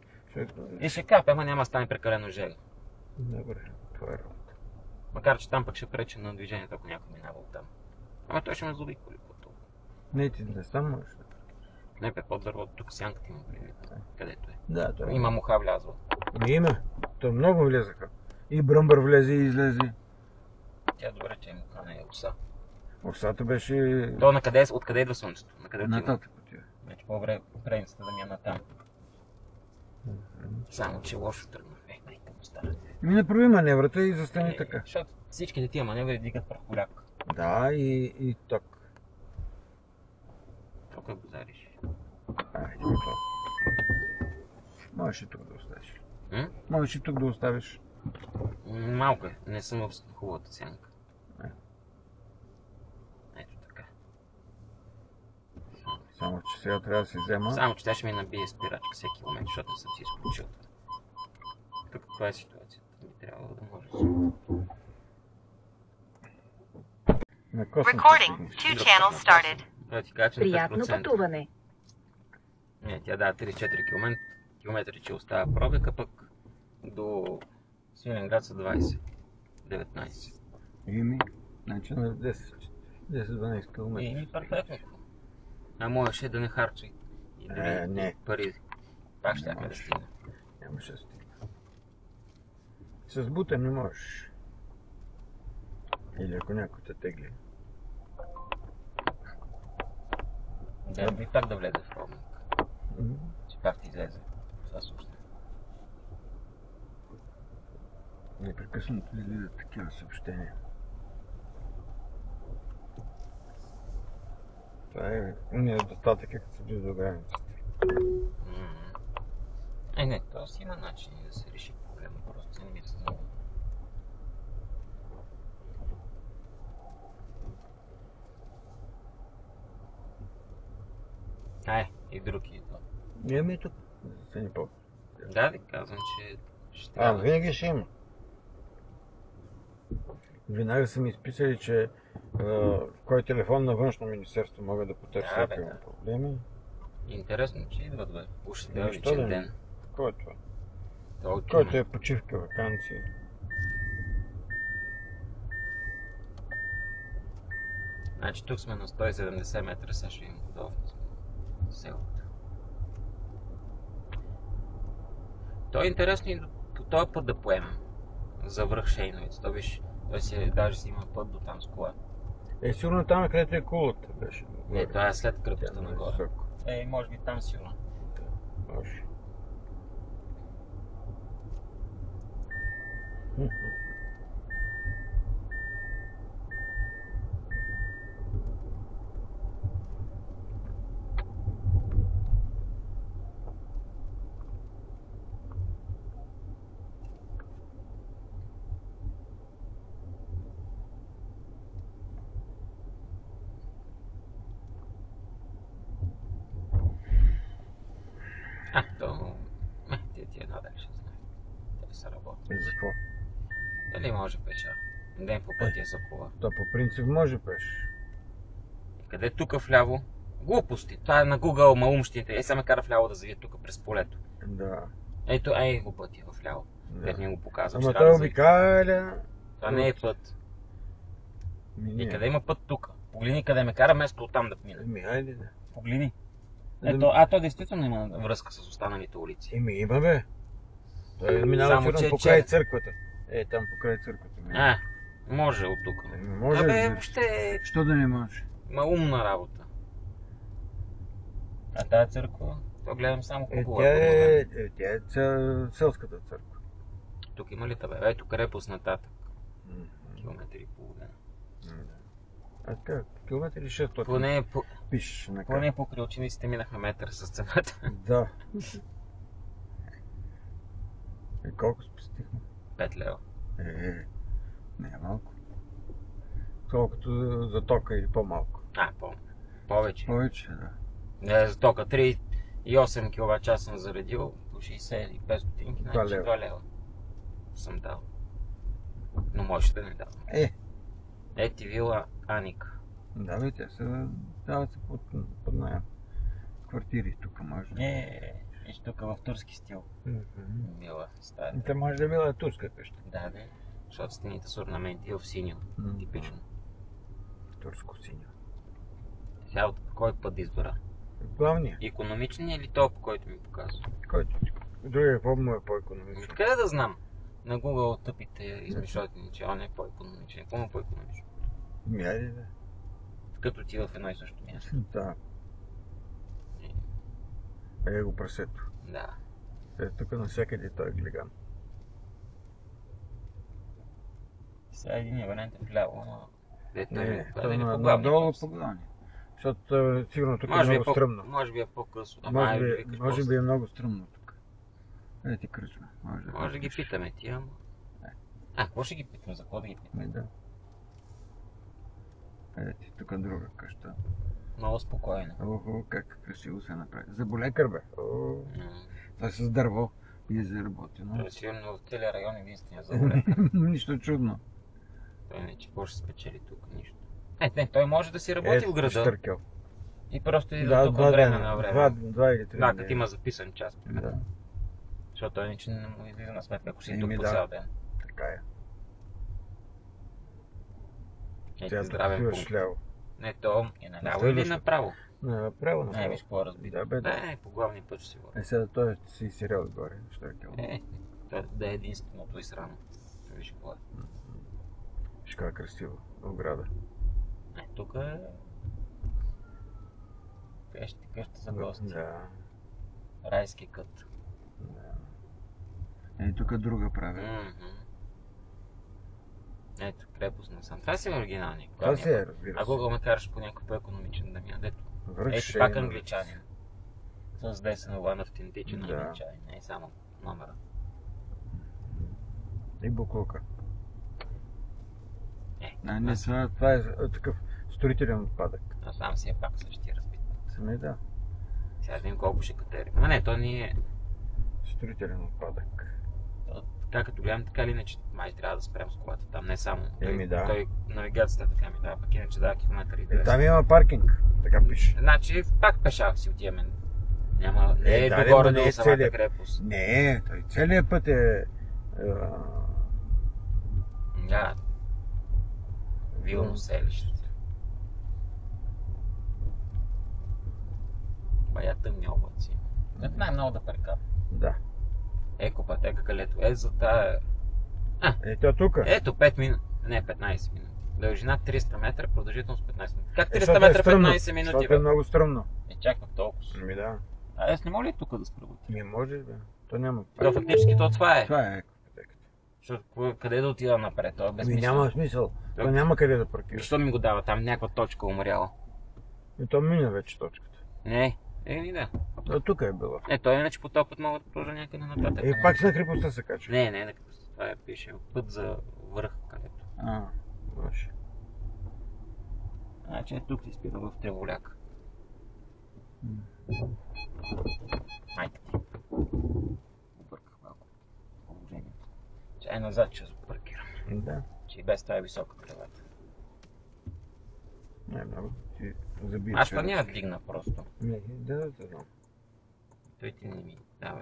И ще капе, ама няма да стане прекалено жели. Добре, това е работа. Макар, че там пък ще пречи на движението, ако някой минава оттам. Ама той ще ме злоби коли по-толкова. Не, ти не сам можеш. Не, под дървото, тук сянката има предвид. Където е. Да, това Има муха влязла. Има. То много влезаха. И бръмбър влезе и излезе. Тя добре, че е муха, не е оса. Овсата беше То откъде идва слънцето? Накъде отива? нататък от тя. Вече по-добре преницата да ми е натам. Само, че лошо тръгнах. Майка му стара. Ми направи маневрата и застани така. Защото всичките тия маневри дигат прахоляк. Да, и ток. Тук го зариш. Айде, готово. Можеш и тук да оставиш. Можеш и тук да оставиш. Малко е. Не съм в хубавата сянка. Ето така. Само, че сега трябва да си взема. Само, че тя ще ми набие спирачка всеки момент, защото не съм си изключил. Тук каква е ситуацията? Би трябвало да може. На космата Recording. си. 2 channels started. Да ти кажа, че на Приятно 5%. пътуване. Не, тя дава 3-4 километри, че остава пробега, пък до Свиленград са 20. 19. Ими, значи на 10-12 км. Ими, перфектно. А можеше да не харчи. И дори не. пари. Пак ще да стигне. Нямаше да стигна. С бута не можеш. Или ако някой те тегли. Да, и пак да влезе в пробег. как ти излезе? Това съобщение. Непрекъснато излизат такива съобщения. Това е недостатък, като се близо до границата. Не, то си има начин да се реши проблема, просто се не ми се знае. И друг и това. Имаме и тук. Се не по. Да, ви казвам, че ще трябва. Винаги ще има. Винаги са ми изписали, че в кой телефон на външно министерство могат да потърсят всякакви проблеми. Интересно, че идват, бе. Уж да Защо личен да не? ден. Кой е това? Който Който е почивка, ваканции. Значи тук сме на 170 метра, сега ще им готов селото. То е интересно и по този път да поемем. За връх Шейновица. То виж, той си даже си има път до там с кола. Сигурно там, където е кулата беше. Това е след кръпката Тя е нагоре. високо. Може би там сигурно. Може. Тия надали ще знае. Те са работи. И за какво? Дали може пеша? Ден по пътя за кола. То по принцип може пеш. Къде тук вляво? Глупости. Това е на Google маумщите. Сега ме кара вляво да завия тук през полето. Да. Ето, го пътя вляво. Дед ми го показва. Ама той обикаля. Това не е път. И къде има път тук? Погледни къде ме кара, вместо оттам да мина. Хайде да. Погледни. То действително има връзка с останалите улици. Има бе. Той минава сигурно покрай църквата. Там покрай църквата. Може от тук. Може. Въобще... Що да не може? Има умна работа. А тази църква? То гледам само хубаво. Тя е селската църква. Тук има ли табе? Ето крепост нататък. Километри и половина. Така, километри 600. Пиш на поне покрай учениците минахме метър с цената. Да. Колко спестихме? 5 лева. Не е малко. Колкото за тока или по-малко. Повече. Повече, да. Не, за тока 3,8 кВт съм заредил по 65 стотинки, значи 2 лева съм дал. Но може да не давам. Ети вила Аника. Да, бе, те са дават се под наем. Квартири тук може. Виж тук в турски стил. Мила стая. Те може да била турска къща. Да, защото стените с орнаменти в синьо. Типично. Турско синьо. Сега от кой път да избера? Главния. Икономичният или топ, който ми показва? Който? Другия какво му е по-икономичен? Откъде да знам? На Google тъпите измишлятини, че он е по-икономичен. Какво му е по-икономично? Мяди, да. Като ти в едно и също място. Да. Го прасето. Да. Тук навсякъде той е глиган. Сега един вариант е вляво, но... Надолу по главни. Защото сигурно тук е много стръмно. Може би е по-късо. Може би е много стръмно тук. Ти кръчме. Може да ги питаме ти, ама... какво ще ги питам? За какво да ги питам? Да. Тук е друга къща. Много спокойно. Как красиво се направи. За болекър, бе. Това е с дърво и е заработено. Сигурно в целия район единствения за болекър. Нищо чудно. Той не, че какво ще спечели тук, нищо. Той може да си работи в града. Штъркел. И просто идва тук от време на време. 2 или 3 Да, като има записан час. Да. Защото той ниче не му излиза на сметка, ако си тук по цял ден. Така е. Ето здравен пункт. Ляво. Не, то е наляво или направо? Направо. Не, виж какво разбита. Да, по главния път ще си води. Сега той си изсирял отгоре. Штъркел. Да е единственото израно. Виж какво е. Виж как е красиво. Ограда. Тук е... къща за гости. Да. Райски кът. Тук друга правя. Ето, крепост на Сан. Това си е оригиналния. Това си е, разбира А се. Google ме караш по някой по-економичен да ми ядето. Връх Ето пак Шейн. англичанин. С десен автентичен Да. англичанин, не е само номера. И буклука. Аз Това е такъв строителен отпадък. сам си е пак същия разбит. Сами да. Сега видим колко ще катерим. А не, то ни е... Строителен отпадък. Така като гледам, така или иначе, май трябва да спрем с колата там, не само. Да. Той навигацията така ми дава, пък иначе дава километър и 200. Там има паркинг, така пише. Значи пак пеша си отиваме. Няма, не е да, догоре не до е самата целият- крепост. Не, той целият път е... Да. Вилно селище. Бая тъмни облаци. Ето най-много да прекапа. Да. Еко пътека, където е за тая... Ето тук. Ето 5 минути, не 15 минути. Дължина 300 метра, продължителност 15 минути. Как 300 Защото е метра стръмно, 15 минути, Защото е бе? много стръмно. Чак пък толкова. Да. А аз не мога ли тук да спра? Не можеш, бе. То няма. То фактически това е. Това е екопотеката. Защото къде да отида напред? Това е безсмислено. Няма смисъл. То няма къде да паркираш. Защо ми го дава? Там някаква точка умряла. И то мина вече точката. Не. Да. Тук е било. Той иначе по този път мога да продължа някъде нататък. Пак си на крепостта се качва. Не, това е пише път за върх, където. Може. Значи тук си спира в Треволяк. Майка ти. Обърках малко положението. Чай назад ще паркирам. Да. Че и без това е висока тревата. Не, много. Ти забиеш. Аз не я вдигна просто. Не, да знам. Той ти не ми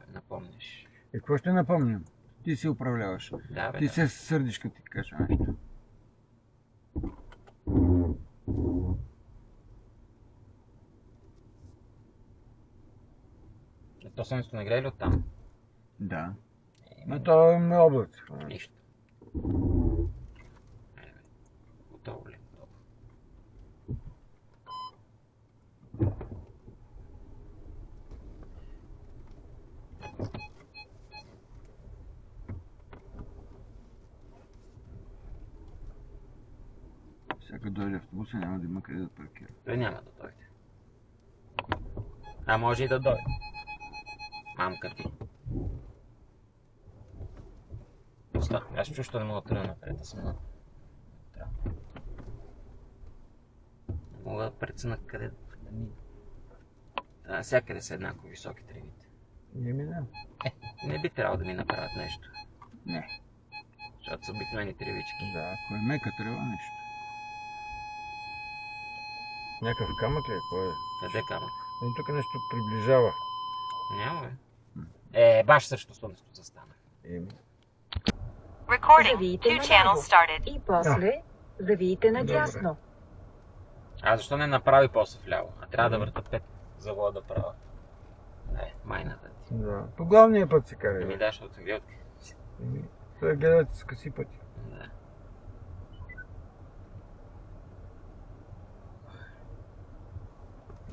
напомняш. Какво ще напомням? Ти си управляваш. Да, бе, Ти се сърдиш, като ти кажа нещо. То слънцето не грее ли оттам? Да. Но то е облаци. Нищо. Готово ли? Сега дойде автобуса, няма да има къде да паркира. Той няма да дойде. А може и да дойде. Мамка ти. Аз чу, що не мога да тръгна напред, да съм на... Не мога да прецена къде да ми... Всякъде са еднакво високи тревите. Да. Не би трябвало да ми направят нещо. Не. Защото са обикновени тревички. Да, ако е мека трева, нещо. Някакъв камък ли е? Кой е? Къде камък? Тук нещо приближава. Няма, бе. Баш срещу слънцето застанах. Recording. Завийте 2 наляво. channels started. И после завийте надясно. А защо не направи после вляво? А трябва да върта 5 завода да правя. Майната ти. Да. По главния път се кара. Ми даш от гледки. Той гледат с къси пъти. Да.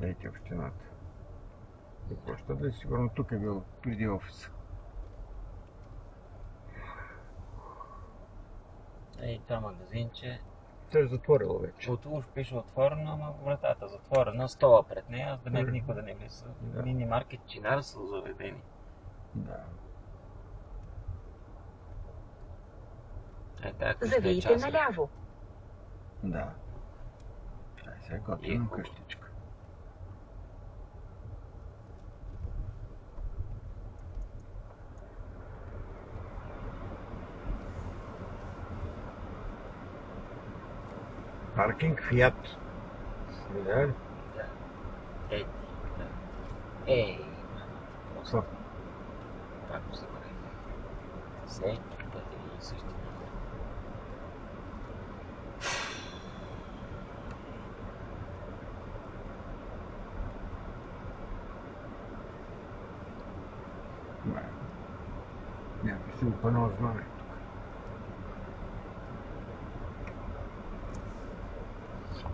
Ейте общината. И площата ли? Сигурно тук е бил преди офиса. Ей, това магазинче. Той е затворило вече. От уж пише отворено, ама вратата затворена, стола пред нея, за да не никой да не влиза. Да. Мини маркет, чинар са заведени. Да. Така, Завийте наляво. Да. Сега готвим къщичка. Паркинг Фиат. Видя ли? Да. Ей. Какво? Пак го забравих. Всеки път е и същи. Някой си опънал знаме.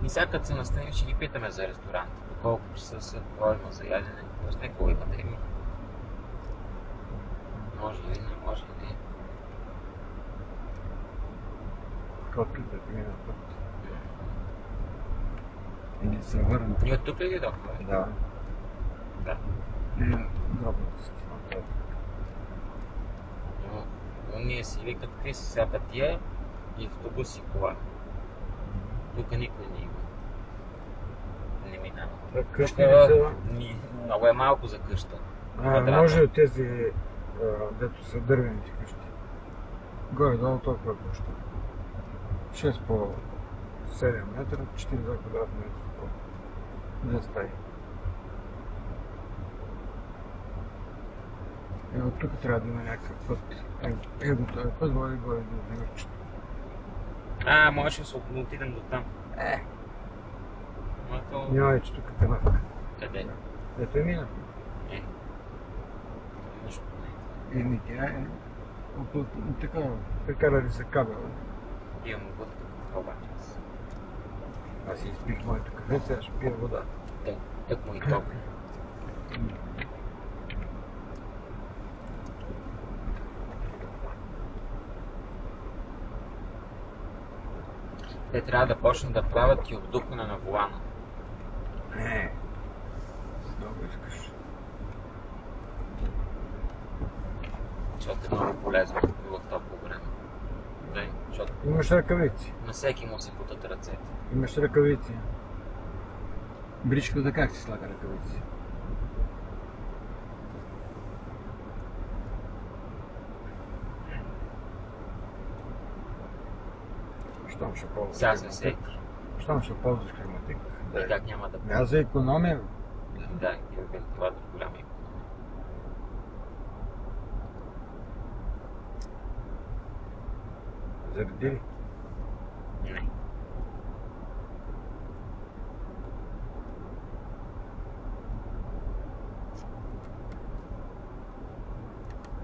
И сега като се настаним, ще ги питаме за ресторант. Колко часа са, говорим за ядене. Просто не какво има да има. Може ли, не може ли? Котката ти мина път. Или се върна. Ние от тук ли дойдохме? Да. Да. Дробната си. Но ние си викат, какви са сега тия и автобус и кола. Тук никой не има. Не минава. Къщи ли са? Много е малко за къща. Може тези, дето са дървените къщи. Горе-долу толкова площа. 6 по 7 метра, 42 квадратни метра. Две стаи. От тук трябва да има някакъв път. Ето този път води горе до Демирчето. Можеше да отидем до там. Няма че тук канавка. Къде? Ето мина. Нещо Еми тя е така, прекарали са кабел. имам вода тук обаче. Аз си изпих моето кафе, сега ще пия вода. Так му и топли. Те трябва да почнат да правят и обдухване на волана. Не. Много искаш. Защото е много полезно в топло време. Да, защото Имаш ръкавици. на всеки му се путат ръцете. Имаш ръкавици. Бричката как си слага ръкавици? Щом ще ползваш Сега се климатик? сети. Щом ще ползваш климатик? И как няма да Аз за икономия. Да, и вентилатор голяма икономия. Заради ли? Не.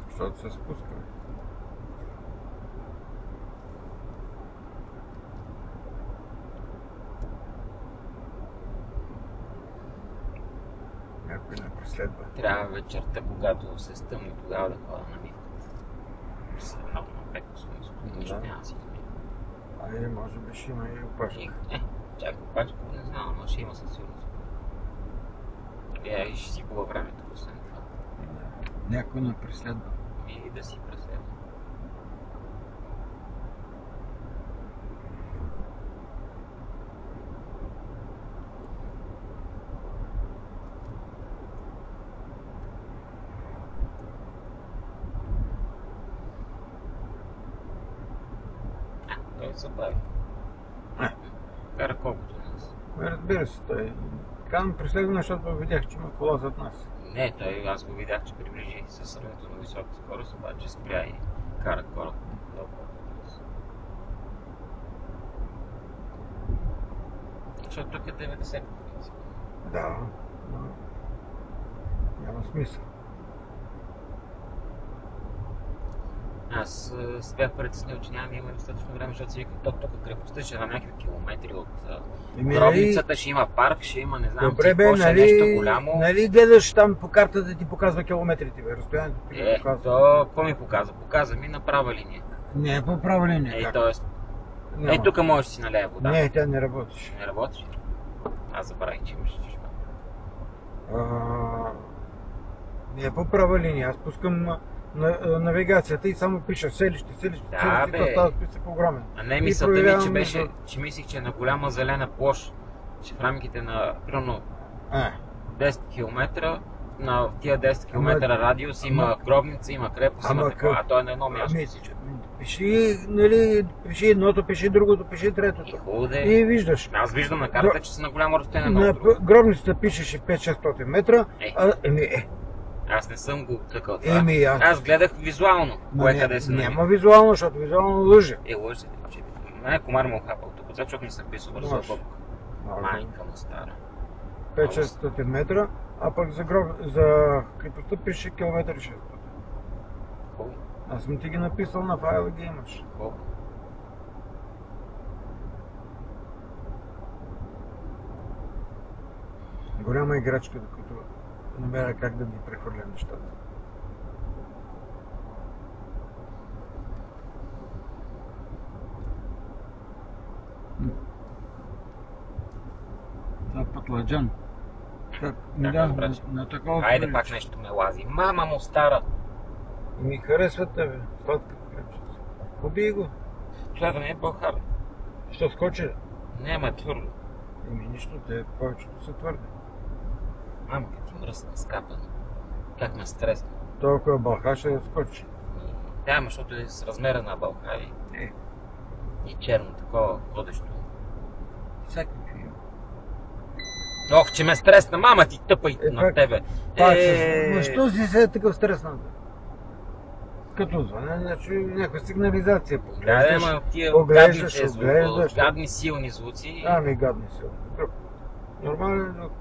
Защото се спуска. Някой не преследва. Трябва вечерта, когато се стъмни, тогава да ходя на мивката. С много напеко слънцето, нищо Да. няма да си измия. Ай, може би ще има и опашка. Чакай, опачка, не знам, но ще има със сигурност. И ще си губа времето, освен това. Някой не преследва. И да си преследва. Той се бави. Кара колкото нас. Разбира се, той. Казвам преследване, защото видях, че има кола зад нас. Не, аз го видях, че приближи се сравнително на висока скорост, обаче спря и кара колко толкова. Защото тук е 90 по принцип. Да, но няма смисъл. Аз се бях притеснил, че няма да има достатъчно време, защото си викам, тук крепостта ще има някакви километри от гробницата, ще има парк, ще има не знам Добре бе, ще е нещо голямо. нали гледаш там по карта да ти показва километрите, бе, разстоянието ти го показва. То какво ми показва? Показва ми на права линия. Не е по права линия. Тоест, тук можеш да си налея вода. Не, тя не работиш. Не работиш? Аз забравих, че имаш чешма. Не е по права линия, аз пускам навигацията и само пиша селище, то става списък огромен. А не, мисълта ми, че беше, че мислих, че е на голяма зелена площ, че в рамките на примерно 10 км, на тия 10 км радиус има гробница, има крепост, има такова, а то е на едно място. Пиши, нали, пиши едното, пиши другото, пиши третото. И виждаш. Аз виждам на карта, че са на голямо разстояние на друго. Гробницата пишеше 5-600 метра, Аз не съм го тъкал това. Аз гледах визуално, кое къде се намира. Няма визуално, защото визуално лъже. Лъже. Мене комар му хапал тук, защото не съм писал бързо бобка. Майка му стара. 5-600 метра, а пък за крепостта пише километър 600. Аз съм ти ги написал на файла, ги имаш. Голяма играчка, докато намеря как да ги прехвърля нещата. Батладжан. Как? Как Да, разбраш? на такова Айде прилича. пак нещо ме лази. Мама му стара. Ми харесва тебе, сладка кръпчица. Убий го. Това да не е бълхар. Що скочи? Няма твърдо. Еми нищо, те повечето са твърди. Мама като мръсна, скапана. Как ме стресна. Толкова бълха ще скочи. Да, ама защото е с размера на бълха и черно такова водещо. Всякакви има. Ох, че ме стресна, мама ти тъпа и на пак- тебе. Пак с... Що си се такъв стреснат? Като звъня, значи някаква сигнализация Да, поглеждаш. ама тия Оглеждаш, гадни оглеждаш. гадни силни звуци. Ами гадни са. Друг. Нормален звук.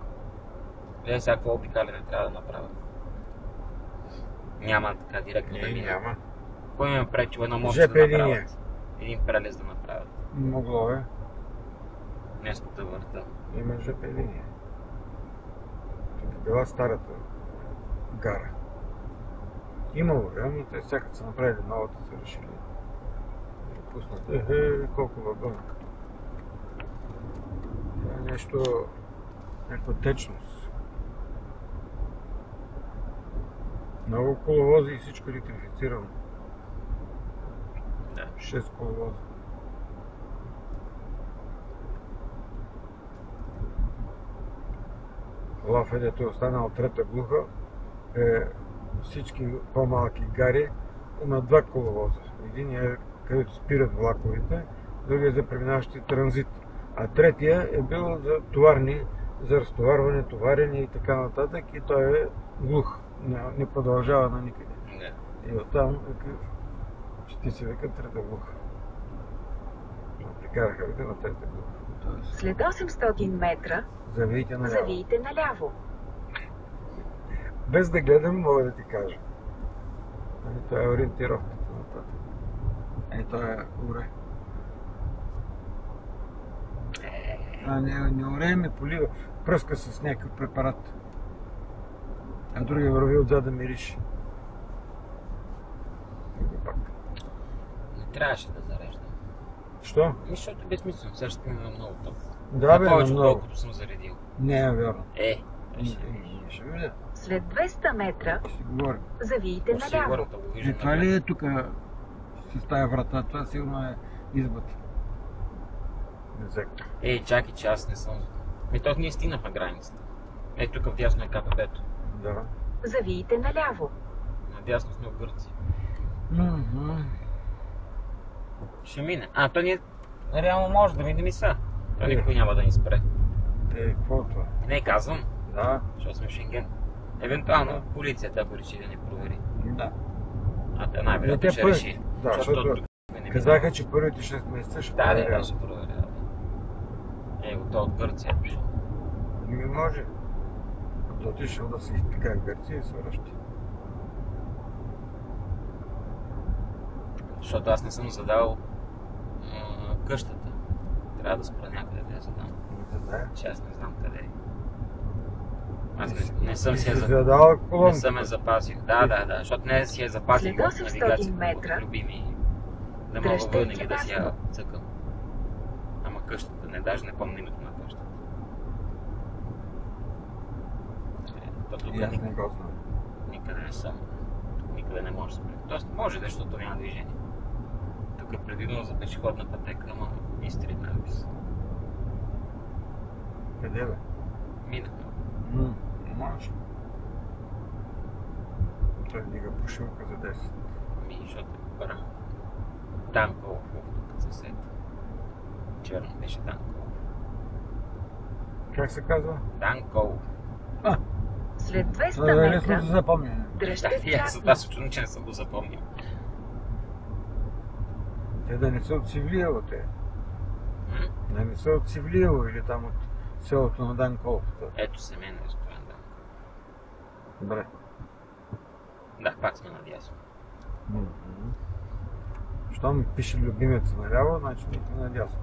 Сега какво обикаляне трябва да направя? Няма така директно да Не, мина. няма. Кой ми е пречил едно мост ЖП да линия. направят? Един прелез да направят. Могло е. Днеската върта. Има ЖП линия. Тук е била старата гара. Имало но те всяка са направили новата, са решили да пуснат. Колко вагон. Това е нещо, някаква течност. Много коловози и всичко електрифицирано. Да. 6 коловоза. Лаф, дето е останал трета глуха, всички по-малки гари имат два коловоза. Един е където спират влаковете, другия е за преминаващи транзит. А третия е бил за товарни, за разтоварване, товарене и така нататък, и той е глух, не продължава на никъде. Да. И оттам ще се века трета глуха. Прикараха века на трета глуха. Тоест, След 800 метра завийте наляво. завийте наляво. Без да гледам, мога да ти кажа. Това е ориентировката нататък. Това е уре. Не уре ме полива. Пръска с някакъв препарат. А другия върви отзад да мириш. Пак. Не трябваше да зареждам. Що? Защото безсмислено, сега ще има много топ. Да, бе, повече много. колкото съм заредил. Не е вярно. Ще видя. След 200 метра Ще си говорим. завийте Ще наляво. говорим, да го виждам. Това ли е тук с тая врата? Това сигурно е избата. Чакай, че аз не съм. То ние стигнахме границата. Тук вдясно е КПБ-то. Да. Завийте наляво. Надясно сме в Гърция. Ще мине. То ние реално може да видим и са. Той никой няма да ни спре. Какво е това? Не казвам, Да. защото сме в Шенген. Евентуално полицията ако реши да ни провери. Да. Те най-вероятно ще реши. Да, защото казаха, че първите 6 месеца ще проверяват. Да, ще проверяват. То от Гърция е дошъл. Не може. Да отишъл да се изпика в Гърция и се връща. Защото аз не съм задал къщата. Трябва да спра някъде да я задам. Че аз не знам къде е. Аз не съм си я задал колонката. Не съм я запасил. Да, защото не си я запасил След в 800 навигацията метра в любими. Да мога винаги да си я цъкам. Ама къщата, даже не помня името на къщата. И аз не го знам. Никъде не съм. Тук никъде не може да се спре. Тоест може, защото няма движение. Тук е предвидено за пешеходна пътека, ама и стрит надпис. Къде бе? Минахме. Може. Той дига пушилка за 10. Защото е пара. Данков, тук се сета. Черно беше Данков. Как се казва? Данков. След 200 Това е лесно метра за запомняне. дръжте вдясно. Аз очудно, че не съм го запомнил. Те да не са от Севлиево, те. Да не са от Севлиево или там от селото на Данков. Ето семейен ресторант Данков. Добре. Да, пак сме надясно. Щом пише любимец наляво, значи никой надясно.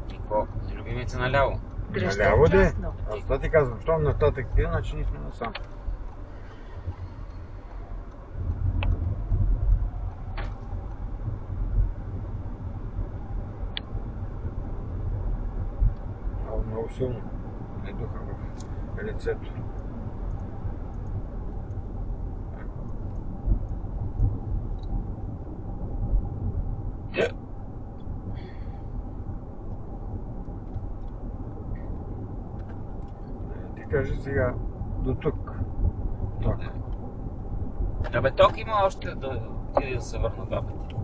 И какво? Любимеца наляво. Дръжте Наляво де? вдясно. Аз това ти казвам, щом нататък е, значи ние сме насам. Много силно ме духа в лицето. Ти кажи сега до тук. Ток. Абе, ток има още да се върна два пъти.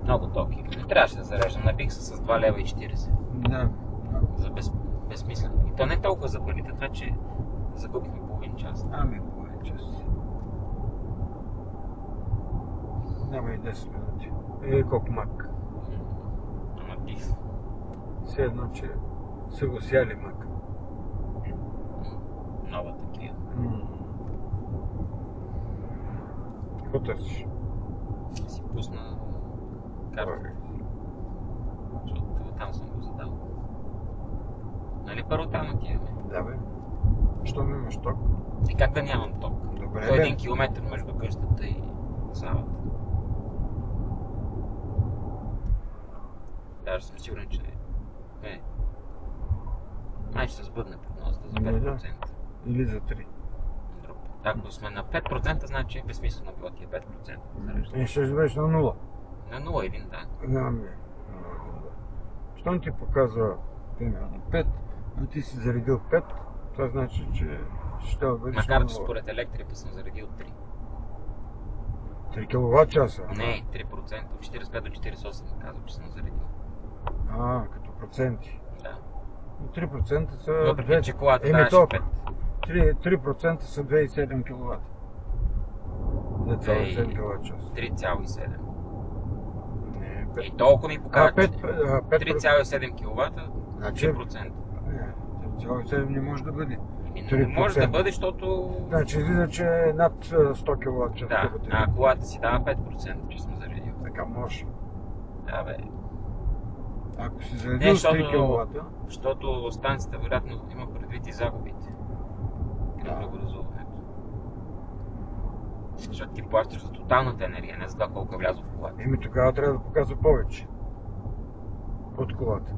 Много ток има. Не трябваше да зареждам. Набих се с 2 лева и 40. Да. За безсмислено. И то не толкова за парите, това че загубихме половин час. Половин час. Няма и 10 минути. Колко мак. Ама див. Все едно, че са го сяли мак. Нова такива. Какво търсиш? Си пусна карта. Защото там съм го задал. Нали първо там отиваме? Да бе. Щом имаш ток? И как да нямам ток? Добре, По 1 километър между къщата и залата. Даже съм сигурен, че не. Май ще се сбъдне прогнозата за 5%. Или за 3. Ако сме на 5%, значи е безсмислено било тия 5%. Ще бъдеш на 0. На 0,1, да. Щом ти показва примерно 5, а ти си заредил 5, това значи, че ще бъдеш макар на че 0. според електрика съм заредил 3. 3 киловатт часа? Не, 3%. От 45 до 48 казва, че съм заредил. Като проценти. Да. 3% са... Въпреки, че колата даваше 5. 3% са 2,7 киловатт. 2,7 киловатт час. 3,7. Не, 5. И толкова ми показва, че 5%. 3,7 киловата, Значи 3%. 3,7 не може да бъде. Не може да бъде, защото... Значи излиза, че е над 100 киловатт час. Да, а колата си дава 5%, че съм заредил. Така може. Да, бе. Ако си заредил 3 киловата... Защото станцията вероятно има предвид и загубите. При преобразуването. Защото ти плащаш за тоталната енергия, не за това колко е влязло в колата. Тогава трябва да показва повече. От колата.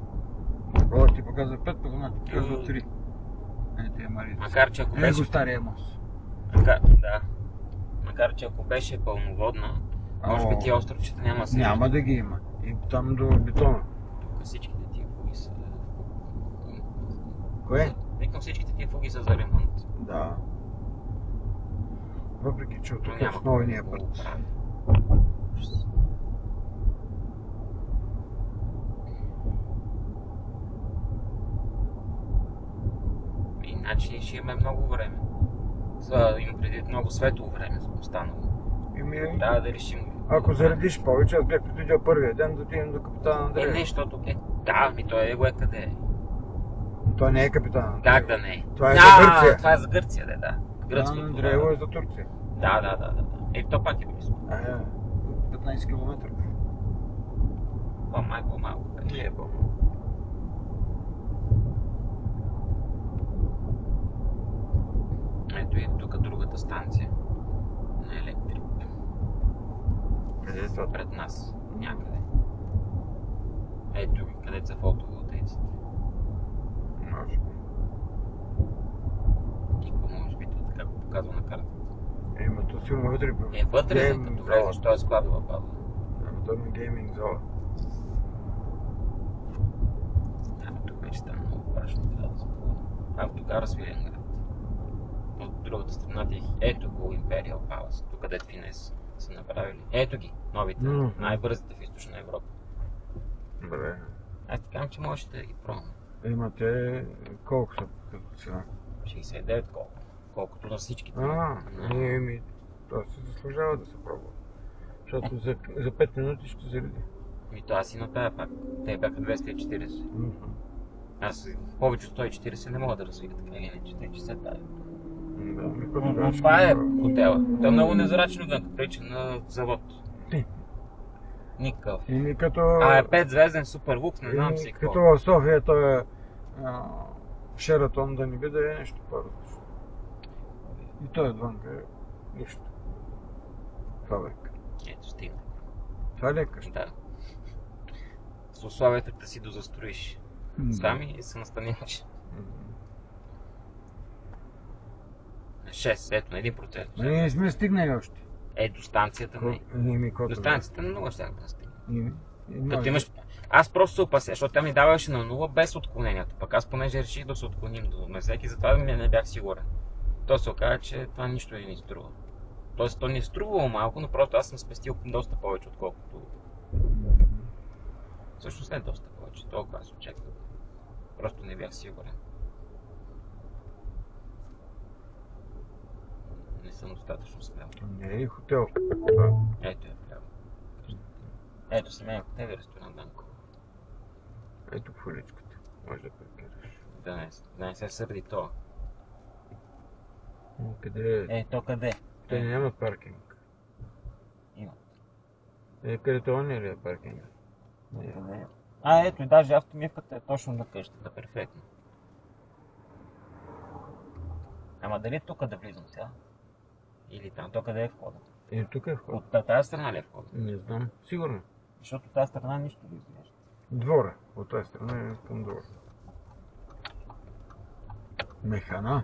Колата ти показва 5, пък она ти показва 3. Макар че ако беше... стария мост. Да. Макар че ако беше пълноводна, може би тия островчета няма да се Няма да ги има. И там до бетона. Тук всичките тия фуги са... Кое? Викам, всичките тия фуги са за ремонт. Да. Въпреки, че от тук няма основния какво път. да прави. Иначе ще имаме много време. Има преди много светло време останало. Трябва да решим. Ако заредиш повече, аз бях предвидил първия ден да отидем до капитан Андреев. Не, защото да, той е къде е. Той не е капитан Андреев. Как да не е? Това е за Гърция. Това е за Гърция, да. Капитан Андреево е за Турция. Да. То пак е близко. 15 км. По-малко. Не е по-малко. Ето и тук другата станция на електрик. Къде е това? Пред нас, някъде. Ето ги, където са фотоволтаиците. Може би. И какво може би това така го показва на картата? То сигурно вътре. Вътре, като влезеш, той е складова база. То е гейминг зала. Тук вече стана много прашно, трябва да се положи. Автогара Свиленград. От другата страна ти ето го Imperial Palace, тук където Финес са направили. Ето ги, новите, най-бързите в Източна Европа. Добре. Аз ти казвам, че можеш да ги пробваме. Те колко са като цена? 69 колкото на всичките. Това се заслужава да се пробва. Защото за 5 минути ще зареди. То аз и на тая пак. Те бяха 240. Аз повече от 140 не мога да развия така или иначе, те че се тая. Това е хотела. Той е много незрачно да пречи на завод. Никакъв. Е 5-звезден супер лукс, не знам си какво. Като в София той е Шератон, да не би да е нещо по-различно. И той отвънка е нищо. Това лека. Ето стигна. Това лека? Да. С условията да си дозастроиш. Сами се настаняваш. На 6, ето на 1%. Ние не сме стигнали още. До станцията не. До станцията на 0 щях да стигна. Като имаш... Аз просто се опася, защото тя ми даваше на 0 без отклоненията. Пък аз понеже реших да се отклоним до Мезеки, затова не бях сигурен. То се оказа, че това нищо не ни струва. Тоест то ни е струвало малко, но просто аз съм спестил доста повече, отколкото... Всъщност не доста повече, толкова аз очаквах. Просто не бях сигурен. Не съм достатъчно смел. Не е хотел. Ето е вляво. Ето семейен хотел и ресторант Данко. Ето в уличката. Може да паркираш. Да не се сърди това. Къде е? То къде? Те нямат паркинг. Имат. Където он ли е паркинг? Не. Ето и даже автомивката е точно на къщата, перфектно. Ама дали тук да влизам сега? Или там, то къде е входа? Тук е вход. От тази страна ли е входа? Не знам. Сигурно. Защото от тази страна нищо не изглежда. Двора. От тази страна е към двора. Механа.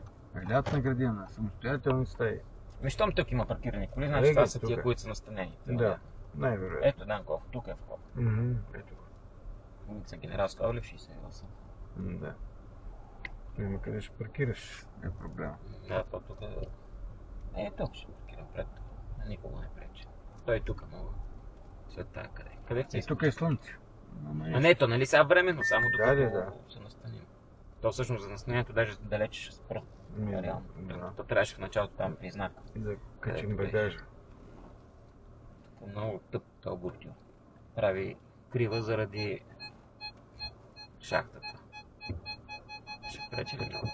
Лятна градина. Самостоятелни стаи. Щом тук има паркирани коли, значи това са тия, които са настанени. Да. Най-вероятно. Ето Данков, тук е вход. Ето. Улица Генералска Олев 68. Да. Има къде ще паркираш, е проблема. Да, то тук е... тук ще паркирам пред. Никога не пречи. Той тук мога. След тая къде? Къде ти тук е слънце. Не, то нали сега временно, само докато Да. се настаним. То всъщност за настанението даже далече ще спрат. Реално. То трябваше в началото там при знак. Да качим багажа. Много тъп този буртюр. Прави крива заради шахтата. Ще пречи ли много?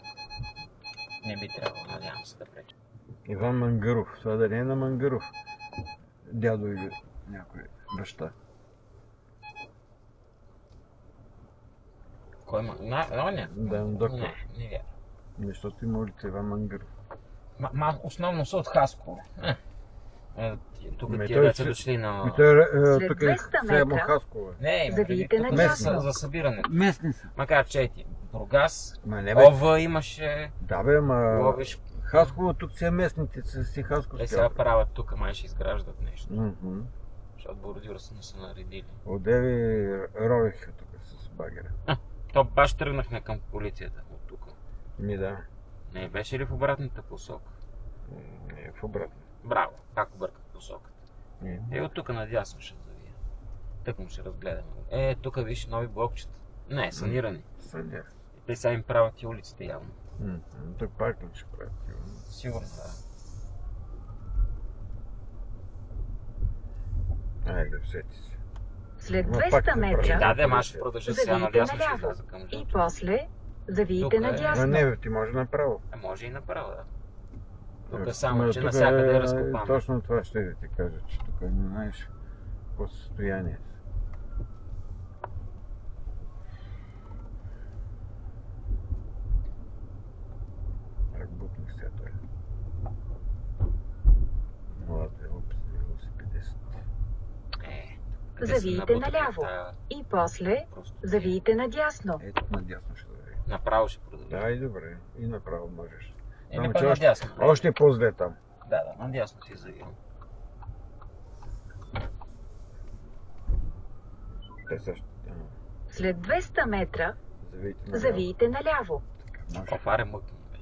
Не би трябвало, надявам се да пречи. Иван Мангаров. Това да не е на Мангаров. Дядо или някой баща. Кой има? Оня? Да, доктор. Не вярвам. Защото има улица Иван Мангаров. Основно са от Хасково. Тук Ами тия деца дошли на... Тук е само Хасково. Не, Завиете тук надясно. за събирането. Местни са. Макар че ети, Бургас, Ма не бе. Ова имаше, Да бе, ма... Ловиш. Хасково тук си е местните, си хасковски. Те сега правят тук, май ще изграждат нещо. Мгм. Защото бордюра са не са наредили. Одеви ровиха тук с багера. То баш тръгнахме към полицията от тук. Да. Не беше ли в обратната посока? Не, в обратно. Браво, пак обърках посоката. Не. От тук надясно ще завия. Тък му ще разгледаме. Тук виж нови блокчета. Не, санирани. Съня. Те сега им правят и улиците явно. Тук паркинг ще правят. Сигурно да. Айде, всети се. След Ма пак 200 не метра Да, ма ще продължа сега завийте надясно, ще наляво изляза към и жълто. после завийте Тук е. А надясно. не, бе, ти може направо. Може и направо, да. Тук Ма, само, че тук навсякъде е разкопано. Точно това ще да ти кажа, че тук не знаеш какво състояние. Как бутнах сега той. Млад велосипедист. Завийте наляво и после завийте надясно. Ето надясно ще даде. Направо ще продължа. Да, и добре. И направо можеш. Само, Не че па надясно. Още е по-зле там. Да, надясно си завивам. Те също. След 200 метра Завийте наляво. завийте наляво. Кофаре мъкна. Не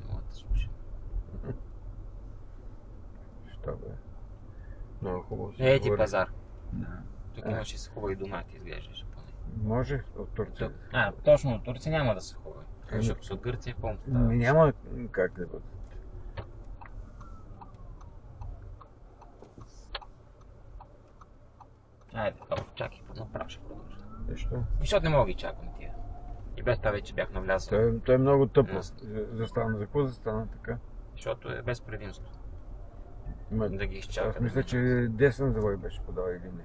мога да слушам. Що бе? Много хубаво си Ти говори. пазар. Да. Тук имаше се хубави домати, изглеждаше поне. Може от Турция. Точно от Турция няма да са хубави. Защото са от Гърция по-му Няма как да бъдат. Айде, чакай, направо ще продължа. Защо? Защото не мога ги чакам тия. И без това вече бях навлязъл. Той е много тъпо. Аз- Застана. За какво застана така? Защото е без предимство. Ма, Да ги изчака. аз мисля, че десен завой беше подал или не.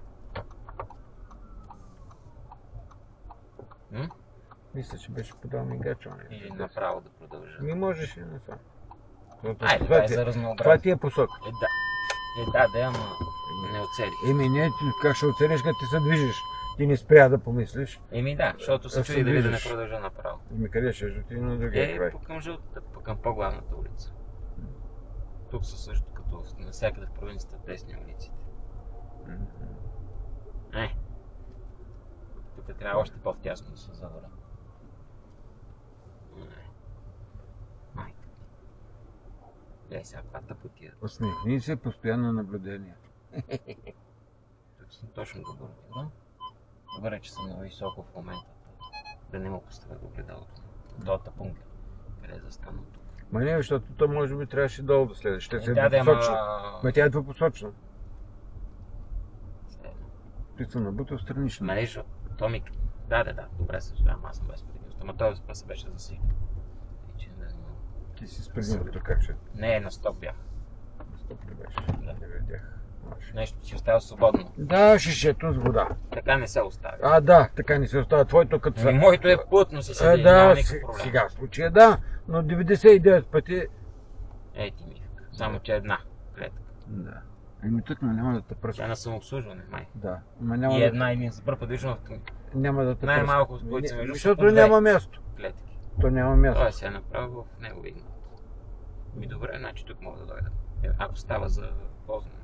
М? Мисля, че беше подал мигача. Или направо да продължа. Ми можеш и не сам. Айде, това е за разнообразие. Това ти е посока. Да, ама не оцелих. Не, как ще оцелиш, като ти се движиш? Ти не спря да помислиш. Еми да, защото се Аз чуди се дали да не виждаш. продължа направо. Къде ще жълти на другия край? Към жълтата, към по-главната улица. Тук са също като навсякъде в провинцията тесни улиците. Тук трябва още по-втясно да се завърна. Майка. Сега каква тъпотия. Усмихни се, постоянно наблюдение. Тук съм точно добър. Добре, че съм на високо в момента. Да не му поставя огледалото. Този тъпунка. Къде е застанал тук? Ма не, защото то може би трябваше долу да следиш. Ще се Да, двупосочно. Ма тя е двупосочна. Ти съм набутал странично. Мрежа, Томик. Да, добре се съжалявам, аз съм без предимство. Ама този се беше засигнал. Ти си с предимството как ще? Не, на стоп бях. На стоп ли беше? Да. Не видях. Нещо си остава свободно. Да, шишето с вода. Така не се оставя. Да, така не се остава. Твоето като са... Моето е плътно си седи, няма Да, никакъв проблем. сега в случая да, но 99 пъти... Ей ти ми, само че една клетка. Да. Еми тук няма да те пръска. Тя на самообслужване, май. Да. Ама няма И да... една един за първ път виждам автомобил. Няма да те пръска. Най-малко, с които се виждам, Защото по две няма място. клетки. То няма място. Той се е направил в него видно. Добре, значи тук мога да дойда. Ако става за ползване.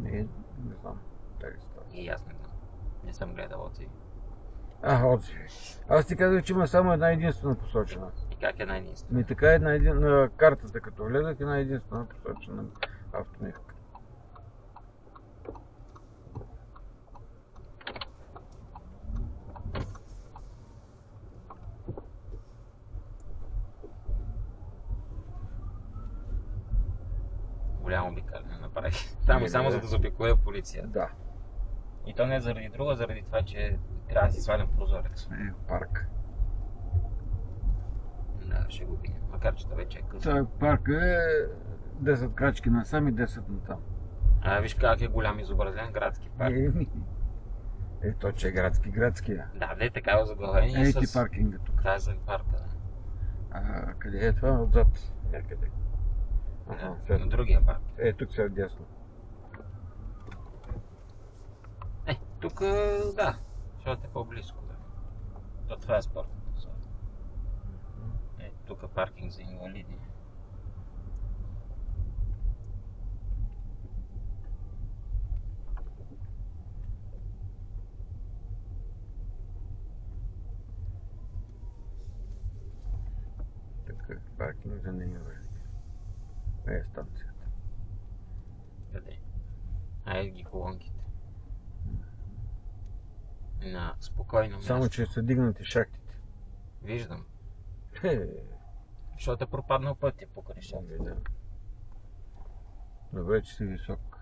Не знам. Дали става. И аз не знам. Не съм гледал отзиви. Отзиви. Аз ти казах, че има само една единствена посочена. И как е най-единствено? Ми така на картата, като влезах, една единствена посочена автомивка. Голямо обикаляне направих. Само за да заобиколя полиция. Да. И то не заради друго, заради това, че трябва да си свалям прозорец. Парк. Да, ще го видим. Макар че това вече е късно. Това парк е 10 крачки насам и 10 натам. Виж как е голям изобразен градски парк. То, че е градски. Да, да е такава заглавение Ей ти паркинга тук. Това е за парка, да. Къде е това? Отзад. Някъде. На другия парк. Тук се дясно. Тук да, защото е по-близко. Да. Това е спортната зона. Тук е паркинг за инвалиди. Тук е паркинг за неинвалиди. Станцията. Къде? Ги колонките. На спокойно място. Само, че са дигнати шахтите. Виждам. Защото е пропаднал пътя покрай шахтите. Добре, че си висок.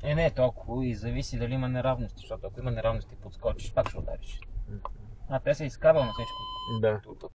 Не толкова и зависи дали има неравности, защото ако има неравности подскочиш, пак ще удариш. Те са изкарвал на всичко. Да.